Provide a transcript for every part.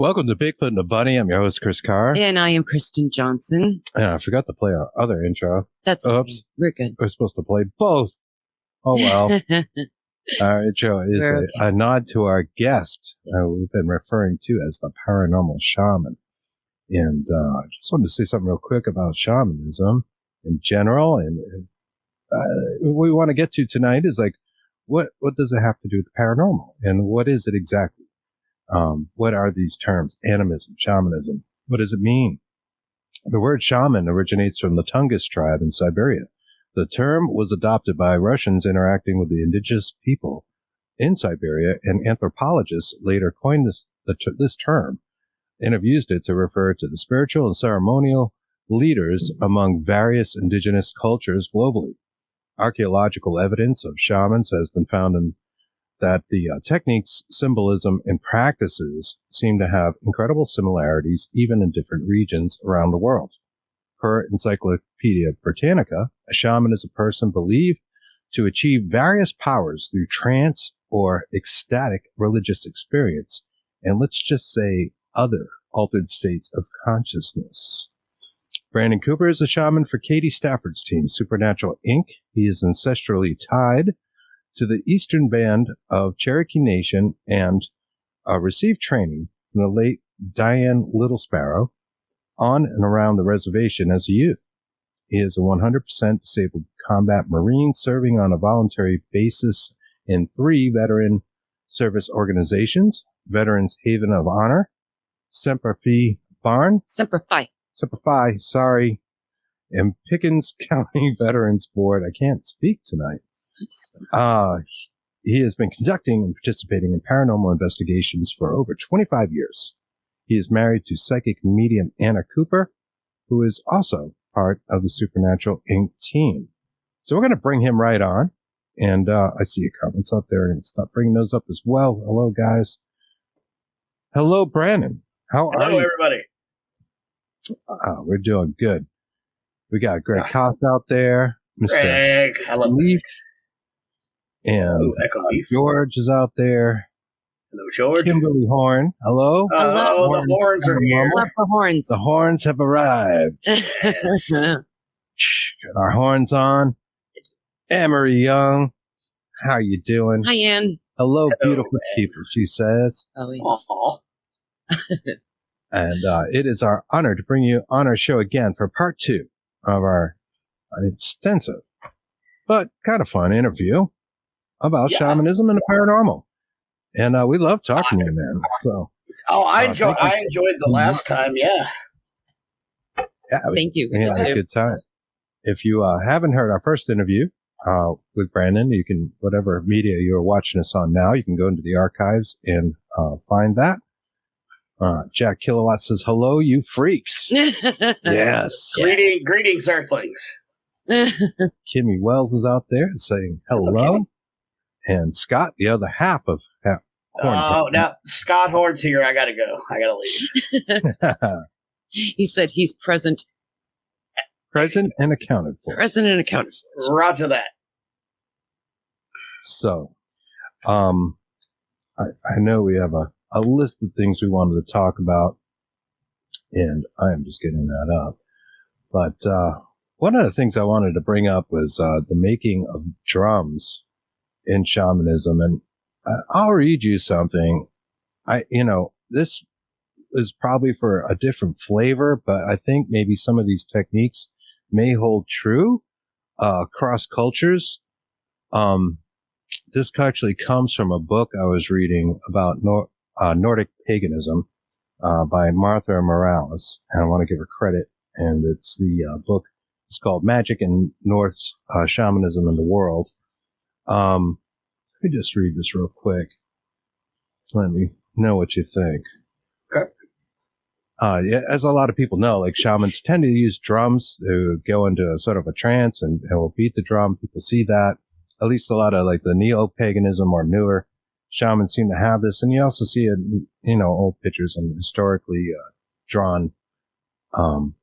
Welcome to Bigfoot and the Bunny. I'm your host, Chris Carr. And I am Kristen Johnson. And I forgot to play our other intro. That's Oops. okay. We're good. We're supposed to play both. Oh, well. Our intro is a nod to our guest, we've been referring to as the Paranormal Shaman. And I just wanted to say something real quick about shamanism in general. And what we want to get to tonight is like, what does it have to do with the paranormal? And what is it exactly? What are these terms? Animism, shamanism. What does it mean? The word shaman originates from the Tungus tribe in Siberia. The term was adopted by Russians interacting with the indigenous people in Siberia, and anthropologists later coined this term and have used it to refer to the spiritual and ceremonial leaders among various indigenous cultures globally. Archaeological evidence of shamans has been found in that the techniques, symbolism, and practices seem to have incredible similarities even in different regions around the world. Per Encyclopedia Britannica, a shaman is a person believed to achieve various powers through trance or ecstatic religious experience, and let's just say other altered states of consciousness. Brandon Cooper is a shaman for Katie Stafford's team, Supernatural Inc. He is ancestrally tied to the eastern band of Cherokee Nation and received training from the late Dianne Little Sparrow on and around the reservation as a youth. He is a 100% disabled combat Marine serving on a voluntary basis in 3 veteran service organizations: Veterans Haven of Honor, Semper Fi Barn, Semper Fi, sorry, and Pickens County Veterans Board. I can't speak tonight. He has been conducting and participating in paranormal investigations for over 25 years. He is married to psychic medium Anna Cooper, who is also part of the Supernatural Inc. team. So we're going to bring him right on. And I see your comments out there. I'm going to stop bringing those up as well. Hello, guys. Hello, Brandon. How are you? Hello, everybody. We're doing good. We got Greg Koss out there. Mr. Greg, hello. Leaf. And George is out there. Hello, George. Kimberly Horn. Hello. Hello. The horns are here. The horns. The horns have arrived. Yes. Got our horns on. Emery Young. How you doing? Hi, Ann. Hello, beautiful people, she says. Oh, yeah. And it is our honor to bring you on our show again for part 2 of our extensive but kind of fun interview about shamanism and the paranormal. And we love talking to you, man. So, I enjoyed the last time, yeah. Thank you. We had a good time. If you haven't heard our first interview with Brandon, you can, whatever media you're watching us on now, you can go into the archives and find that. Jack Kilowatt says, hello, you freaks. Yes. Greetings, Earthlings. Kimmy Wells is out there saying hello. Okay. And Scott, the other half of Horn. Oh, now Scott Horn's here. I got to go. I got to leave. He said he's present. Present and accounted for. Present and accounted for. Roger that. So, I know we have a list of things we wanted to talk about, and I am just getting that up. But one of the things I wanted to bring up was the making of drums in shamanism, and I'll read you something. This is probably for a different flavor, but I think maybe some of these techniques may hold true across cultures. This actually comes from a book I was reading about Nordic paganism by Martha Morales, and I want to give her credit. And it's the book. It's called Magic and Norse Shamanism in the World. Let me just read this real quick. Let me know what you think. Okay. Yeah, as a lot of people know, like shamans tend to use drums to go into a sort of a trance and will beat the drum. People see that. At least a lot of like the neo-paganism or newer shamans seem to have this. And you also see it, old pictures and historically drawn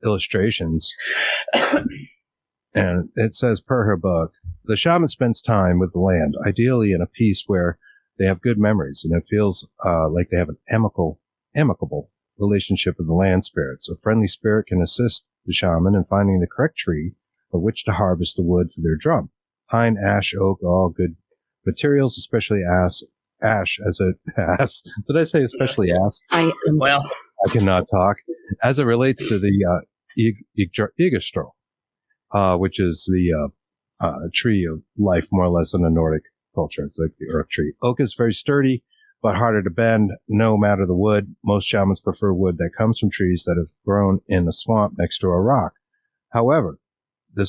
illustrations. And it says, per her book, the shaman spends time with the land, ideally in a place where they have good memories and it feels like they have an amicable amicable relationship with the land spirits. A friendly spirit can assist the shaman in finding the correct tree for which to harvest the wood for their drum. Pine, ash, oak are all good materials, especially ash as a ass. Did I say especially ass? Well, I cannot talk. As it relates to the Igastro, which is the tree of life, more or less in the Nordic culture. It's like the earth tree. Oak is very sturdy, but harder to bend, no matter the wood. Most shamans prefer wood that comes from trees that have grown in a swamp next to a rock. However, there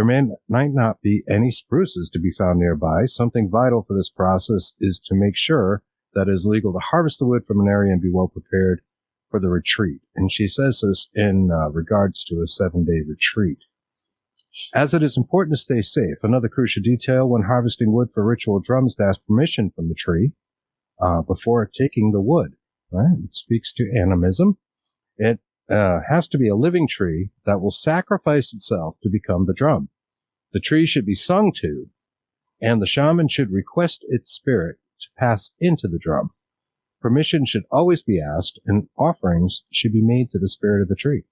might not be any spruces to be found nearby. Something vital for this process is to make sure that it is legal to harvest the wood from an area and be well prepared for the retreat. And she says this in regards to a 7-day retreat. As it is important to stay safe, another crucial detail when harvesting wood for ritual drums is to ask permission from the tree before taking the wood. Right? It speaks to animism. It has to be a living tree that will sacrifice itself to become the drum. The tree should be sung to, and the shaman should request its spirit to pass into the drum. Permission should always be asked, and offerings should be made to the spirit of the tree.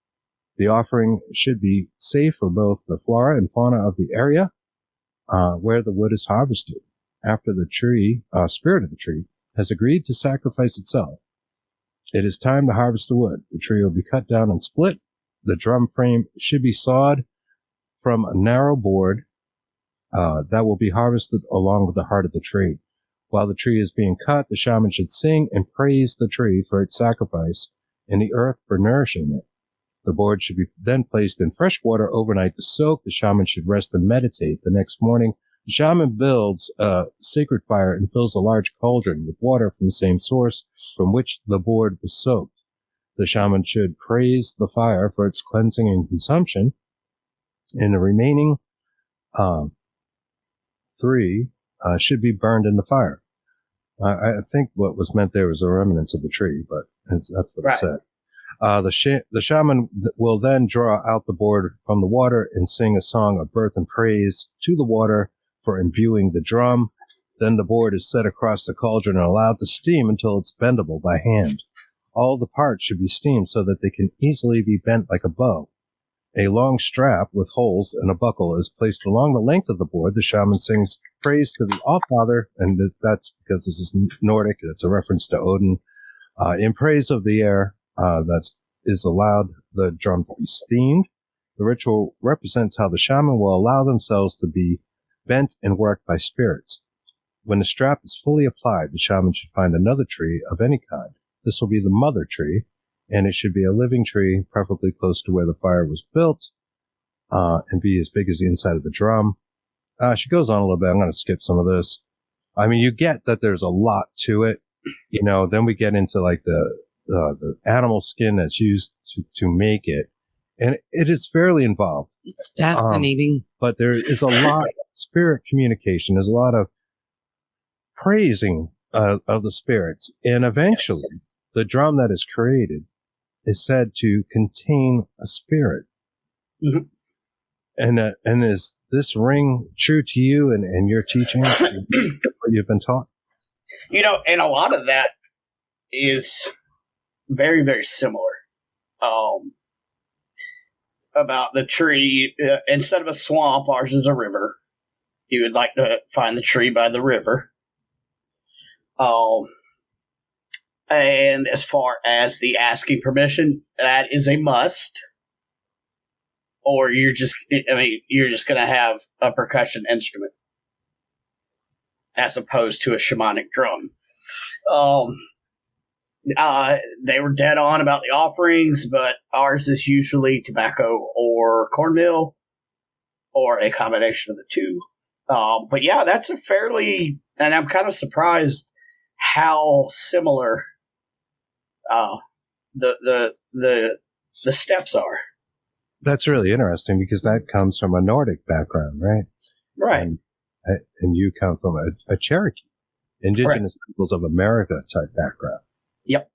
The offering should be safe for both the flora and fauna of the area where the wood is harvested. After the spirit of the tree has agreed to sacrifice itself, it is time to harvest the wood. The tree will be cut down and split. The drum frame should be sawed from a narrow board that will be harvested along with the heart of the tree. While the tree is being cut, the shaman should sing and praise the tree for its sacrifice and the earth for nourishing it. The board should be then placed in fresh water overnight to soak. The shaman should rest and meditate. The next morning, the shaman builds a sacred fire and fills a large cauldron with water from the same source from which the board was soaked. The shaman should praise the fire for its cleansing and consumption, and the remaining 3 should be burned in the fire. I think what was meant there was the remnants of the tree, but that's what it said. The shaman will then draw out the board from the water and sing a song of birth and praise to the water for imbuing the drum. Then the board is set across the cauldron and allowed to steam until it's bendable by hand. All the parts should be steamed so that they can easily be bent like a bow. A long strap with holes and a buckle is placed along the length of the board. The shaman sings praise to the All-Father, and that's because this is Nordic. It's a reference to Odin. In praise of the air that is allowed the drum to be steamed. The ritual represents how the shaman will allow themselves to be bent and worked by spirits. When the strap is fully applied, the shaman should find another tree of any kind. This will be the mother tree, and it should be a living tree, preferably close to where the fire was built, and be as big as the inside of the drum. She goes on a little bit. I'm going to skip some of this. I mean, you get that there's a lot to it. Then we get into like the animal skin that's used to make it. And it is fairly involved. It's fascinating. But there is a lot of spirit communication. There's a lot of praising of the spirits. And eventually, the drum that is created is said to contain a spirit. Mm-hmm. And is this ring true to you and your teaching, what you've been taught? And a lot of that is very, very similar. About the tree, instead of a swamp, ours is a river. You would like to find the tree by the river. And as far as the asking permission, that is a must. Or you're just going to have a percussion instrument as opposed to a shamanic drum. They were dead on about the offerings, but ours is usually tobacco or cornmeal or a combination of the two. But yeah, that's and I'm kind of surprised how similar the steps are. That's really interesting because that comes from a Nordic background, right? Right. And you come from a Cherokee, indigenous peoples of America type background. Yep.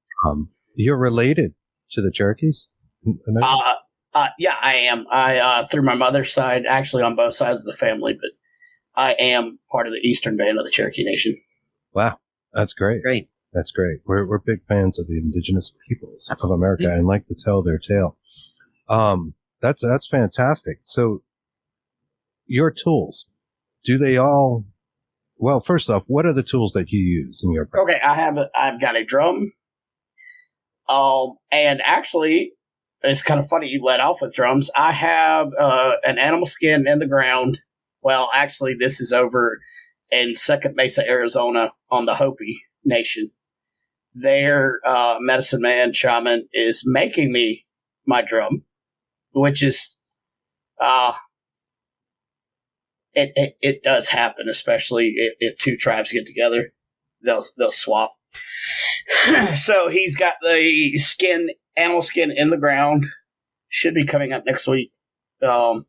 You're related to the Cherokees? Yeah, I am. I through my mother's side, actually on both sides of the family, but I am part of the eastern band of the Cherokee Nation. Wow, that's great. Great. That's great. We're big fans of the indigenous peoples Absolutely. of America and like to tell their tale. That's fantastic. So your tools, do they all, well, first off, what are the tools that you use in your practice? Okay, I've got a drum. And actually, it's kind of funny you let off with drums. I have an animal skin in the ground. Well, actually, this is over in Second Mesa, Arizona, on the Hopi Nation. Their medicine man, Shaman, is making me my drum, which is, it does happen, especially if two tribes get together. They'll swap. So he's got the animal skin in the ground. Should be coming up next week. And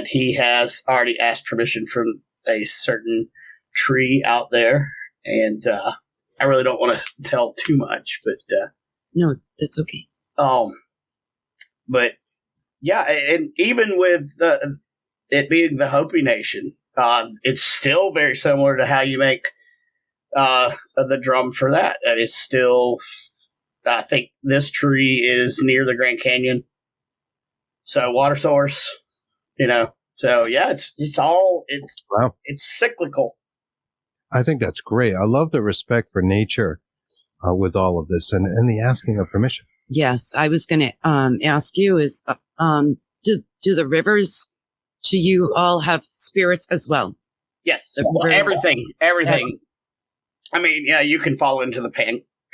he has already asked permission from a certain tree out there. And I really don't want to tell too much, but No, that's okay. But yeah, and even with it being the Hopi Nation, it's still very similar to how you make the drum for that. And it's still, I think this tree is near the Grand Canyon, so water source, So yeah, it's Wow. It's cyclical. I think that's great. I love the respect for nature with all of this and the asking of permission. Yes, I was going to ask you is, do the rivers, do you all have spirits as well? Yes, Well, everything. I mean, yeah, you can fall into the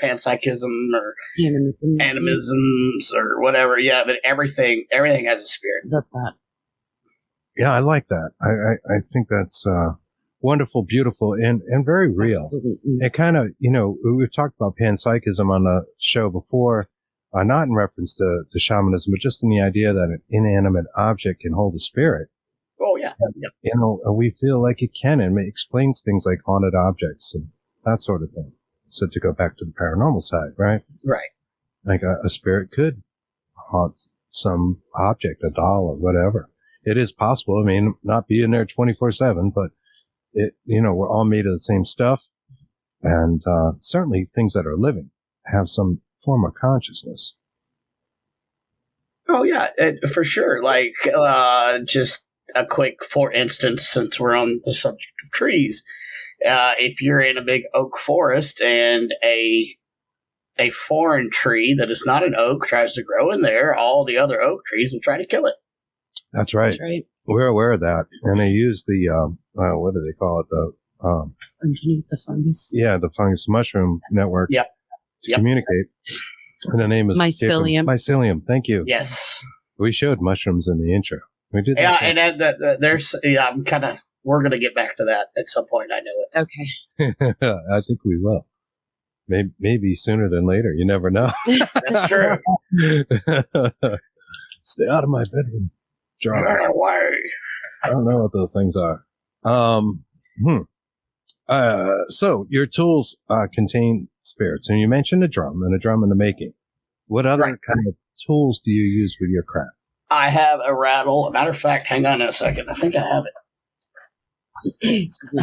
panpsychism or animisms or whatever. Yeah, but everything has a spirit. Love that. Yeah, I like that. I think that's wonderful, beautiful, and very real. Absolutely. It kind of, we've talked about panpsychism on the show before, not in reference to shamanism, but just in the idea that an inanimate object can hold a spirit. Oh, yeah. Yep. We feel like it can, and it explains things like haunted objects and that sort of thing. So to go back to the paranormal side, right? Right. Like a spirit could haunt some object, a doll or whatever. It is possible. I mean, not being there 24/7, but we're all made of the same stuff. And certainly things that are living have some form of consciousness. Oh, yeah, for sure. Like, just a quick, for instance, since we're on the subject of trees, if you're in a big oak forest and a foreign tree that is not an oak tries to grow in there, all the other oak trees will try to kill it. That's right. That's right. We're aware of that. And they use the, what do they call it? Underneath the fungus. Yeah, the fungus mushroom network. Yep. To communicate. And the name is Mycelium. Mycelium. Thank you. Yes. We showed mushrooms in the intro. We did. Yeah, and there's, I'm kind of, we're going to get back to that at some point. I know Okay. I think we will. Maybe sooner than later. You never know. That's true. Stay out of my bedroom. Run away. I don't know what those things are. So your tools contain spirits, and you mentioned a drum and the making. What other kind of tools do you use with your craft? I have a rattle. As a matter of fact, hang on a second. I think I have it. Excuse me.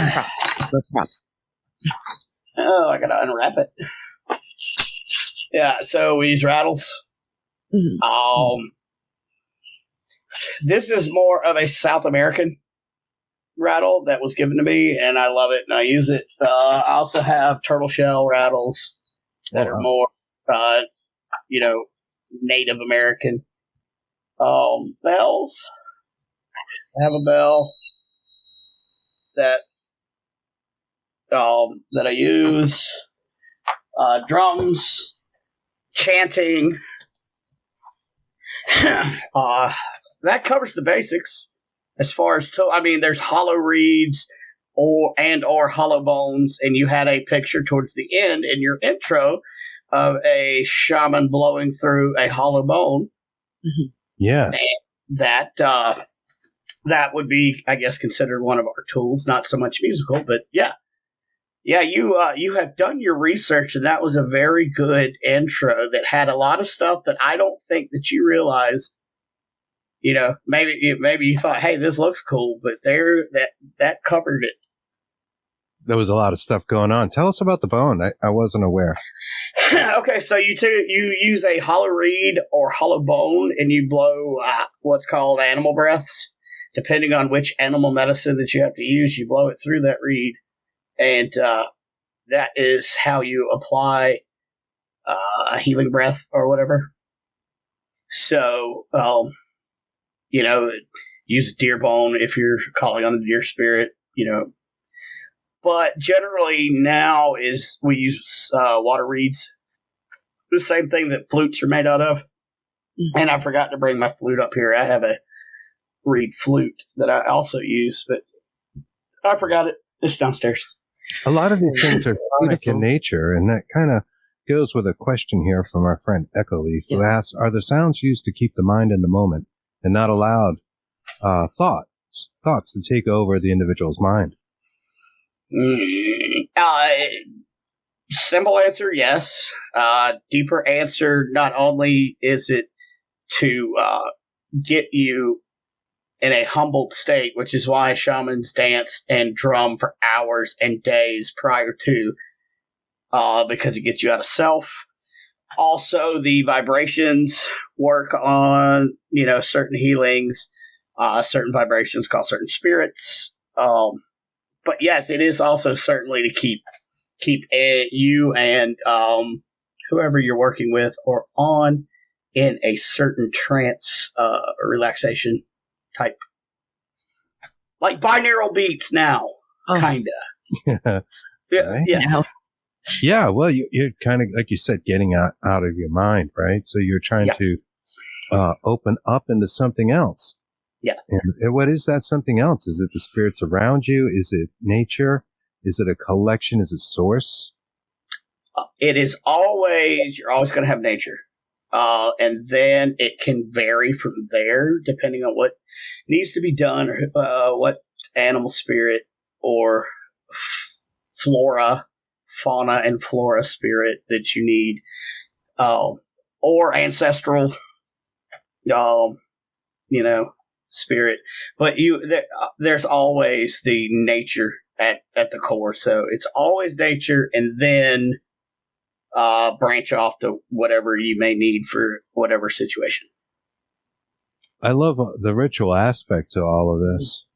Props. Oh, I gotta unwrap it. Yeah, so we use rattles. Mm-hmm. This is more of a South American rattle that was given to me, and I love it, and I use it. I also have turtle shell rattles that are more, Native American. Bells. I have a bell that I use. Drums, chanting. That covers the basics as far as there's hollow reeds or hollow bones, and you had a picture towards the end in your intro of a shaman blowing through a hollow bone. Mm-hmm. Yes. That would be, I guess, considered one of our tools. Not so much musical, but yeah. Yeah, you have done your research, and that was a very good intro that had a lot of stuff that I don't think that you realize. Maybe you thought, hey, this looks cool, but that covered it. there was a lot of stuff going on. Tell us about the bone. I wasn't aware. Okay, so you use a hollow reed or hollow bone, and you blow what's called animal breaths. Depending on which animal medicine that you have to use, you blow it through that reed, and that is how you apply a healing breath or whatever. So, use a deer bone if you're calling on the deer spirit, But generally now we use water reeds, the same thing that flutes are made out of. Mm-hmm. And I forgot to bring my flute up here. I have a reed flute that I also use, but I forgot it. It's downstairs. A lot of these things are sonic in nature, and that kind of goes with a question here from our friend Echo Leaf, who asks, are the sounds used to keep the mind in the moment and not allowed thoughts to take over the individual's mind? Simple answer, yes. Deeper answer, not only is it to get you in a humbled state, which is why shamans dance and drum for hours and days prior to, because it gets you out of self. Also, the vibrations work on, certain healings, certain vibrations called certain spirits. But yes, it is also certainly to keep you and whoever you're working with or on in a certain trance relaxation type. Like binaural beats now, kind of. Yeah. Yeah, well, you're kind of, like you said, getting out of your mind, right? So you're trying to open up into something else. Yeah. And what is that something else? Is it the spirits around you? Is it nature? Is it a collection? Is it source? You're always going to have nature. And then it can vary from there depending on what needs to be done, or what animal spirit or fauna and flora spirit that you need, or ancestral, spirit. But there's always the nature at the core. So it's always nature, and then branch off to whatever you may need for whatever situation. I love the ritual aspect to all of this.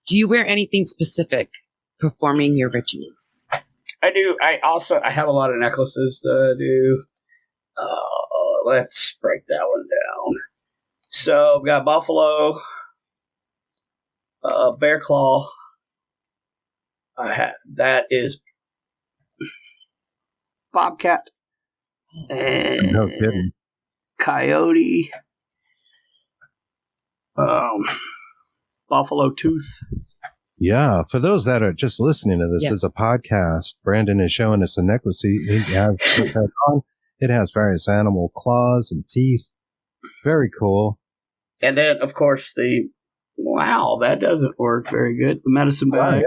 Do you wear anything specific performing your rituals? I do. I have a lot of necklaces that I do. Let's break that one down. So I've got buffalo, bear claw. That is bobcat, and no kidding. Coyote, buffalo tooth. Yeah, for those that are just listening to this as a podcast, Brandon is showing us a necklace he has on. It has various animal claws and teeth. Very cool. And then, of course, that doesn't work very good. The medicine bag.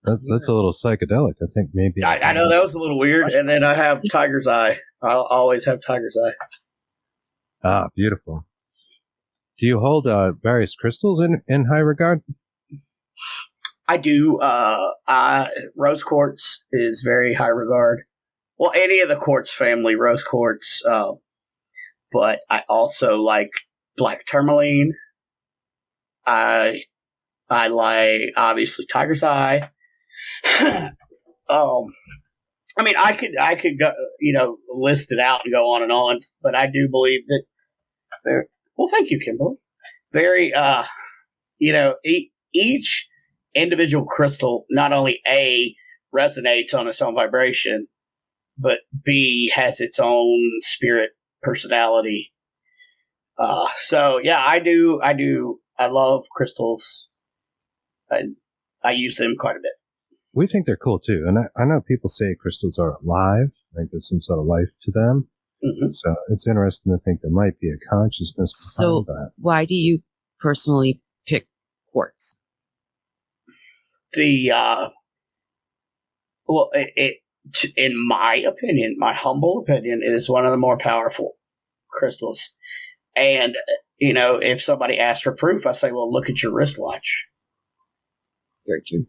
That's a little psychedelic. I think maybe. I know that was a little weird. And then I have tiger's eye. I'll always have tiger's eye. Ah, beautiful. Do you hold various crystals in high regard? I do. Rose quartz is very high regard. Well, any of the quartz family, rose quartz. But I also like black tourmaline. I like, obviously, tiger's eye. I mean, I could go, list it out and go on and on, but I do believe that well, thank you, Kimberly. Very, each individual crystal not only A, resonates on its own vibration, but B, has its own spirit personality. So yeah, I do. I love crystals. I use them quite a bit. We think they're cool too. And I know people say crystals are alive, like there's some sort of life to them. Mm-hmm. So it's interesting to think there might be a consciousness behind that. Why do you personally pick quartz? In my opinion, my humble opinion, it is one of the more powerful crystals. And, if somebody asks for proof, I say, well, look at your wristwatch. Very true.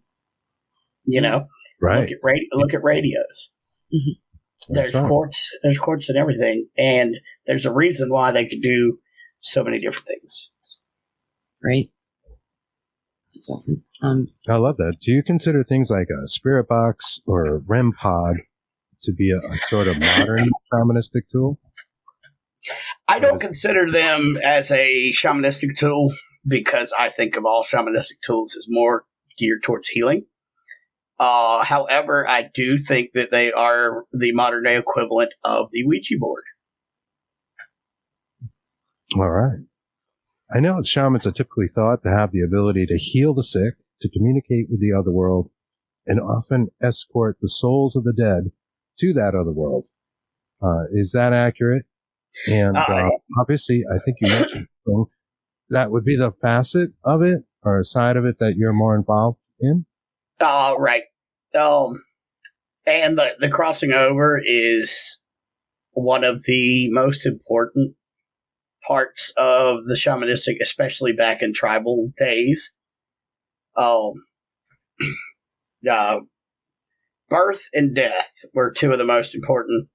You know, Right. Look at radios. Mm-hmm. There's courts and everything, and there's a reason why they could do so many different things. Right. That's awesome. I love that. Do you consider things like a spirit box or a REM pod to be a sort of modern shamanistic tool? I don't consider them as a shamanistic tool because I think of all shamanistic tools as more geared towards healing. However, I do think that they are the modern day equivalent of the Ouija board. All right. I know shamans are typically thought to have the ability to heal the sick, to communicate with the other world, and often escort the souls of the dead to that other world. Is that accurate? And obviously, I think you mentioned that would be the facet of it or a side of it that you're more involved in. Right. And the crossing over is one of the most important parts of the shamanistic, especially back in tribal days. Birth and death were two of the most important,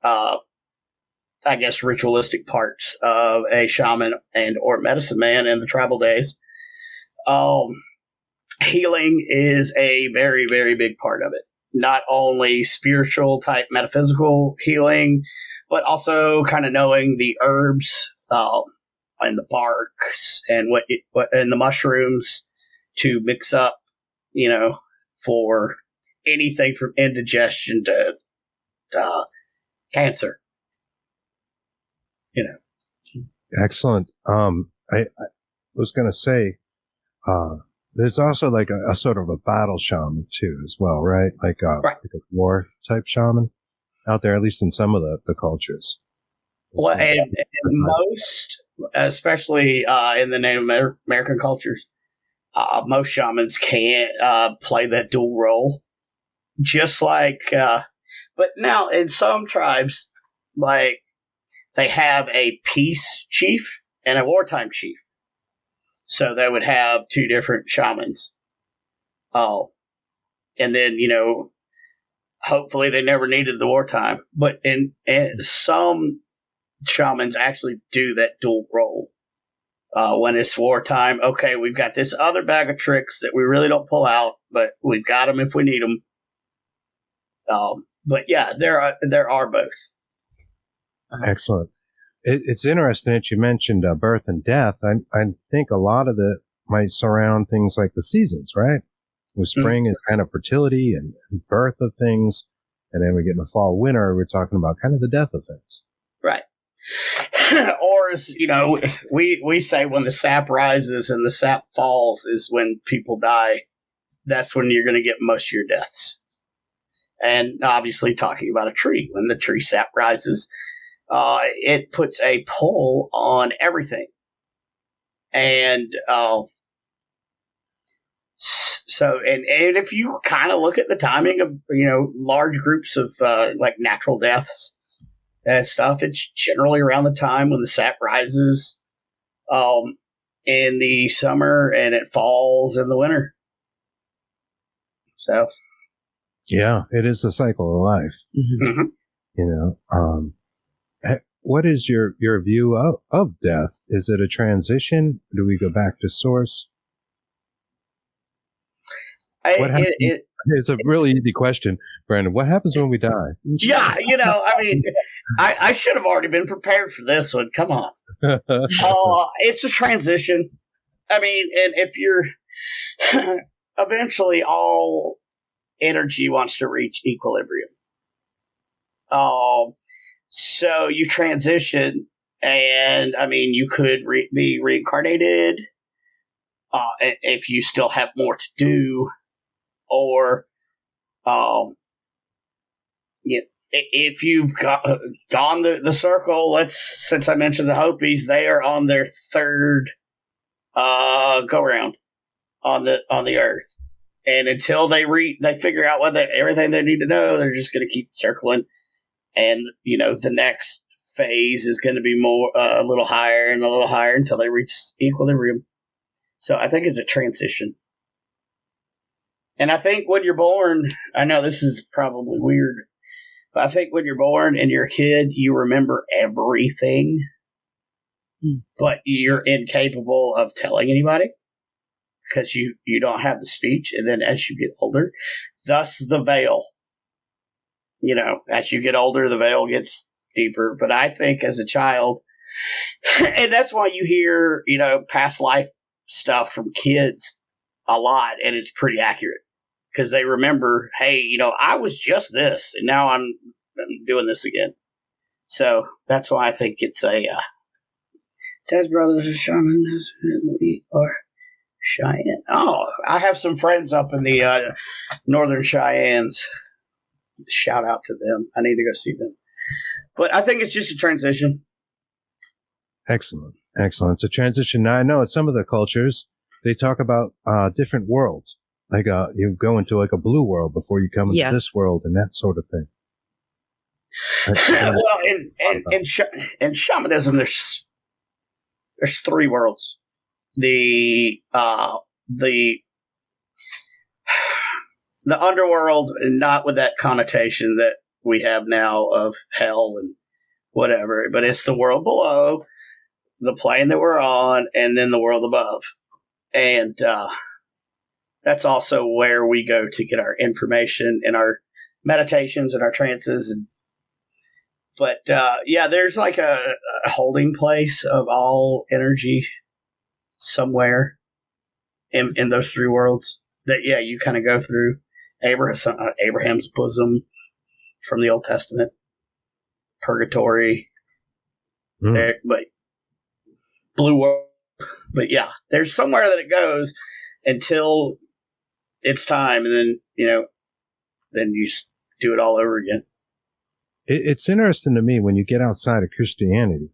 I guess, ritualistic parts of a shaman and or medicine man in the tribal days. Healing is a very, very big part of it. Not only spiritual type metaphysical healing, but also kind of knowing the herbs and the barks and what and the mushrooms to mix up, for anything from indigestion to cancer. Excellent. I was going to say, there's also like a sort of a battle shaman too, as well, right? Like a war type shaman out there, at least in some of the cultures. Well, and most, especially in the Native American cultures, most shamans can't play that dual role. Just like, but now in some tribes, like they have a peace chief and a wartime chief. So they would have two different shamans. And then, hopefully they never needed the wartime. But and some shamans actually do that dual role. When it's wartime, okay, we've got this other bag of tricks that we really don't pull out, but we've got them if we need them. But yeah, there are both. Excellent. It's interesting that you mentioned birth and death. I think a lot of it might surround things like the seasons, right? With spring is kind of fertility and birth of things, and then we get in the fall, winter, we're talking about kind of the death of things. Right. Or as we say, when the sap rises and the sap falls is when people die. That's when you're going to get most of your deaths. And obviously, talking about a tree, when the tree sap rises, it puts a pull on everything. And and if you kind of look at the timing of large groups of like natural deaths and stuff, it's generally around the time when the sap rises in the summer and it falls in the winter. So yeah, it is the cycle of life. Mm-hmm. What is your view of death? Is it a transition? Do we go back to source? It's a really easy question, Brandon. What happens when we die? Yeah, I mean, I should have already been prepared for this one. Come on. It's a transition. I mean, and if you're eventually all energy wants to reach equilibrium. So you transition, and I mean, you could be reincarnated if you still have more to do, or if you've gone the circle. Since I mentioned the Hopis, they are on their third go round on the Earth, and until they figure out everything they need to know, they're just going to keep circling. And, the next phase is going to be more, a little higher and a little higher until they reach equilibrium. So I think it's a transition. And I think when you're born, I know this is probably weird, but I think when you're born and you're a kid, you remember everything, but you're incapable of telling anybody because you don't have the speech. And then as you get older, thus the veil. You know, as you get older, the veil gets deeper. But I think as a child, and that's why you hear, you know, past life stuff from kids a lot, and it's pretty accurate because they remember, hey, you know, I was just this, and now I'm doing this again. So that's why I think it's a Dad's brothers are Shamans, and we are Cheyenne. Oh, I have some friends up in the northern Cheyennes. Shout out to them. I need to go see them. But I think it's just a transition. Excellent. It's a transition. Now, I know in some of the cultures, they talk about different worlds. Like you go into like a blue world before you come into this world and that sort of thing. Well, in shamanism, there's three worlds. The underworld, and not with that connotation that we have now of hell and whatever, but it's the world below, the plane that we're on, and then the world above. And that's also where we go to get our information and our meditations and our trances. But there's like a holding place of all energy somewhere in those three worlds that, you kind of go through. Abraham's bosom from the Old Testament, purgatory, but blue world. But there's somewhere that it goes until it's time, and then then you do it all over again. It's interesting to me when you get outside of Christianity,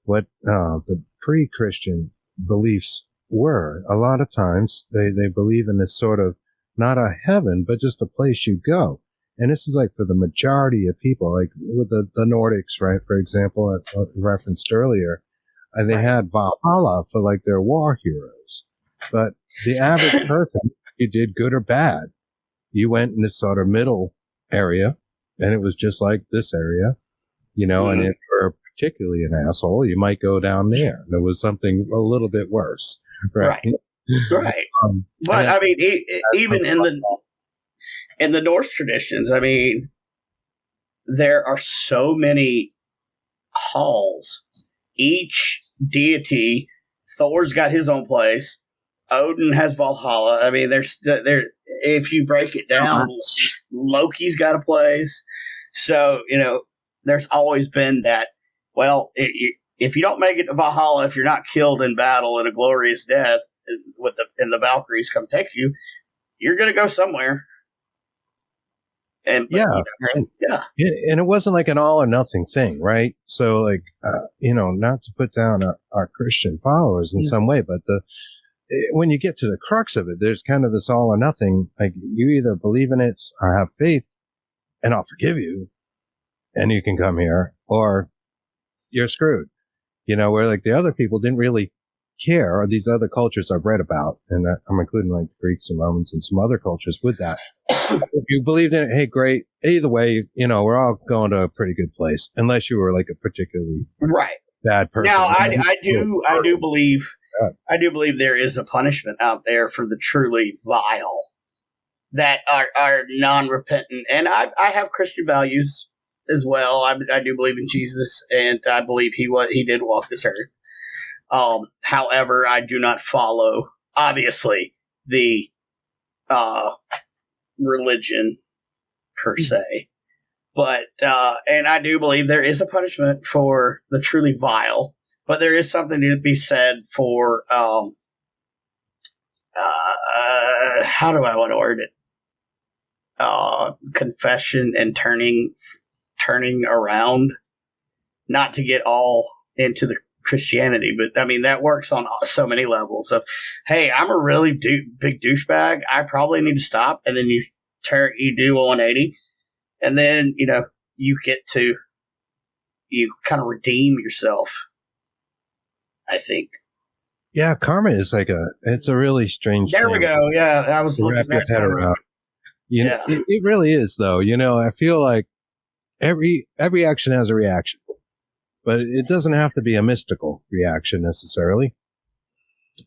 what the pre-Christian beliefs were. A lot of times they believe in this sort of not a heaven, but just a place you go. And this is like for the majority of people, like with the Nordics, right? For example, I referenced earlier, they had Valhalla for like their war heroes. But the average person, you did good or bad, you went in this sort of middle area, and it was just like this area, and if you're particularly an asshole, you might go down there. There was something a little bit worse. Right. But I mean, even in the Norse traditions, I mean, there are so many halls. Each deity, Thor's got his own place. Odin has Valhalla. I mean, there's if you break it down, Loki's got a place. So there's always been that. Well, if you don't make it to Valhalla, if you're not killed in battle in a glorious death, and the Valkyries come take you, you're going to go somewhere. And and it wasn't like an all or nothing thing, right? So like, not to put down our Christian followers in some way, but when you get to the crux of it, there's kind of this all or nothing. Like you either believe in it or have faith, and I'll forgive you, and you can come here, or you're screwed. Where like the other people didn't really care, or these other cultures I've read about, and I'm including like the Greeks and Romans and some other cultures with that. If you believed in it, hey, great. Either way, we're all going to a pretty good place, unless you were like a particularly bad person. Now, I do believe there is a punishment out there for the truly vile that are non-repentant, and I have Christian values as well. I do believe in Jesus, and I believe he did walk this earth. However, I do not follow, obviously, the religion per se, but and I do believe there is a punishment for the truly vile, but there is something to be said for how do I want to word it? Confession and turning around, not to get all into the Christianity, but I mean that works on so many levels of, hey, I'm a really big douchebag, I probably need to stop, and then you do a 180, and then you kind of redeem yourself, I think. Karma is like it's a really strange there thing. we go. I was looking at that. You know, it really is, though. You know, I feel like every action has a reaction, but it doesn't have to be a mystical reaction necessarily.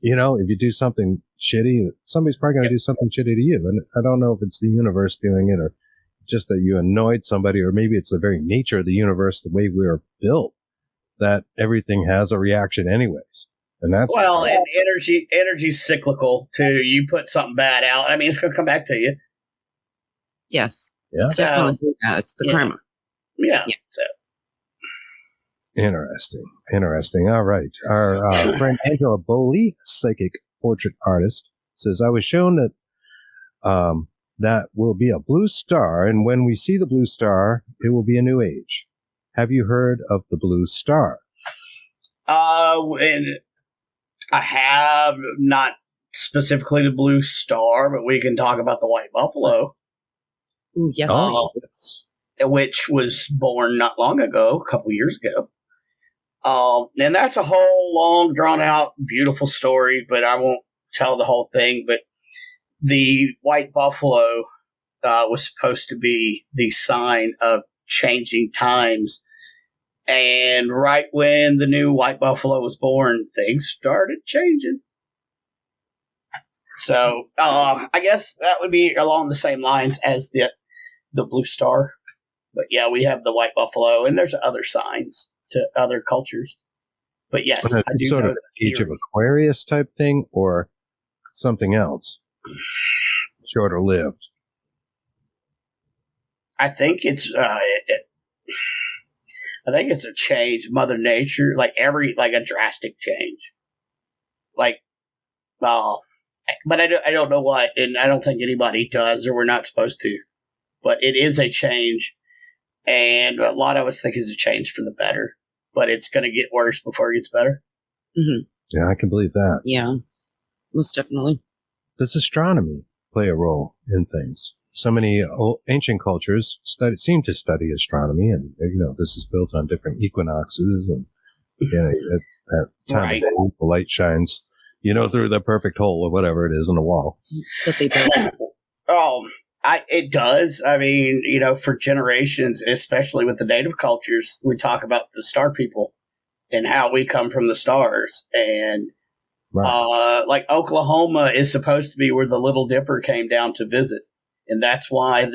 You know, if you do something shitty, somebody's probably going to do something shitty to you. And I don't know if it's the universe doing it or just that you annoyed somebody, or maybe it's the very nature of the universe, the way we are built, that everything has a reaction anyways. And that's and energy's cyclical too. You put something bad out, I mean, it's going to come back to you. Yes. Yeah. Definitely. It's the karma. Yeah. So. Interesting. All right. Our friend Angela Bowley, psychic portrait artist, says, I was shown that that will be a blue star, and when we see the blue star, it will be a new age. Have you heard of the blue star? And I have not specifically the blue star, but we can talk about the white buffalo. Ooh, yes. Yes. Which was born not long ago, a couple years ago. And that's a whole long, drawn-out, beautiful story, but I won't tell the whole thing. But the white buffalo was supposed to be the sign of changing times. And right when the new white buffalo was born, things started changing. So I guess that would be along the same lines as the blue star. But yeah, we have the white buffalo, and there's other signs to other cultures. But yes, I do sort know of Age of Aquarius type thing, or something else shorter lived. I think it's a change, Mother Nature, like a drastic change, but I don't know what, and I don't think anybody does, or we're not supposed to. But it is a change, and a lot of us think it's a change for the better. But it's going to get worse before it gets better. Mm-hmm. Yeah, I can believe that. Yeah, most definitely. Does astronomy play a role in things? So many ancient cultures seem to study astronomy, and this is built on different equinoxes, and at time of day, the light shines, through the perfect hole or whatever it is in the wall. That they built. It does. I mean, for generations, especially with the native cultures, we talk about the star people and how we come from the stars. And like Oklahoma is supposed to be where the Little Dipper came down to visit. And that's why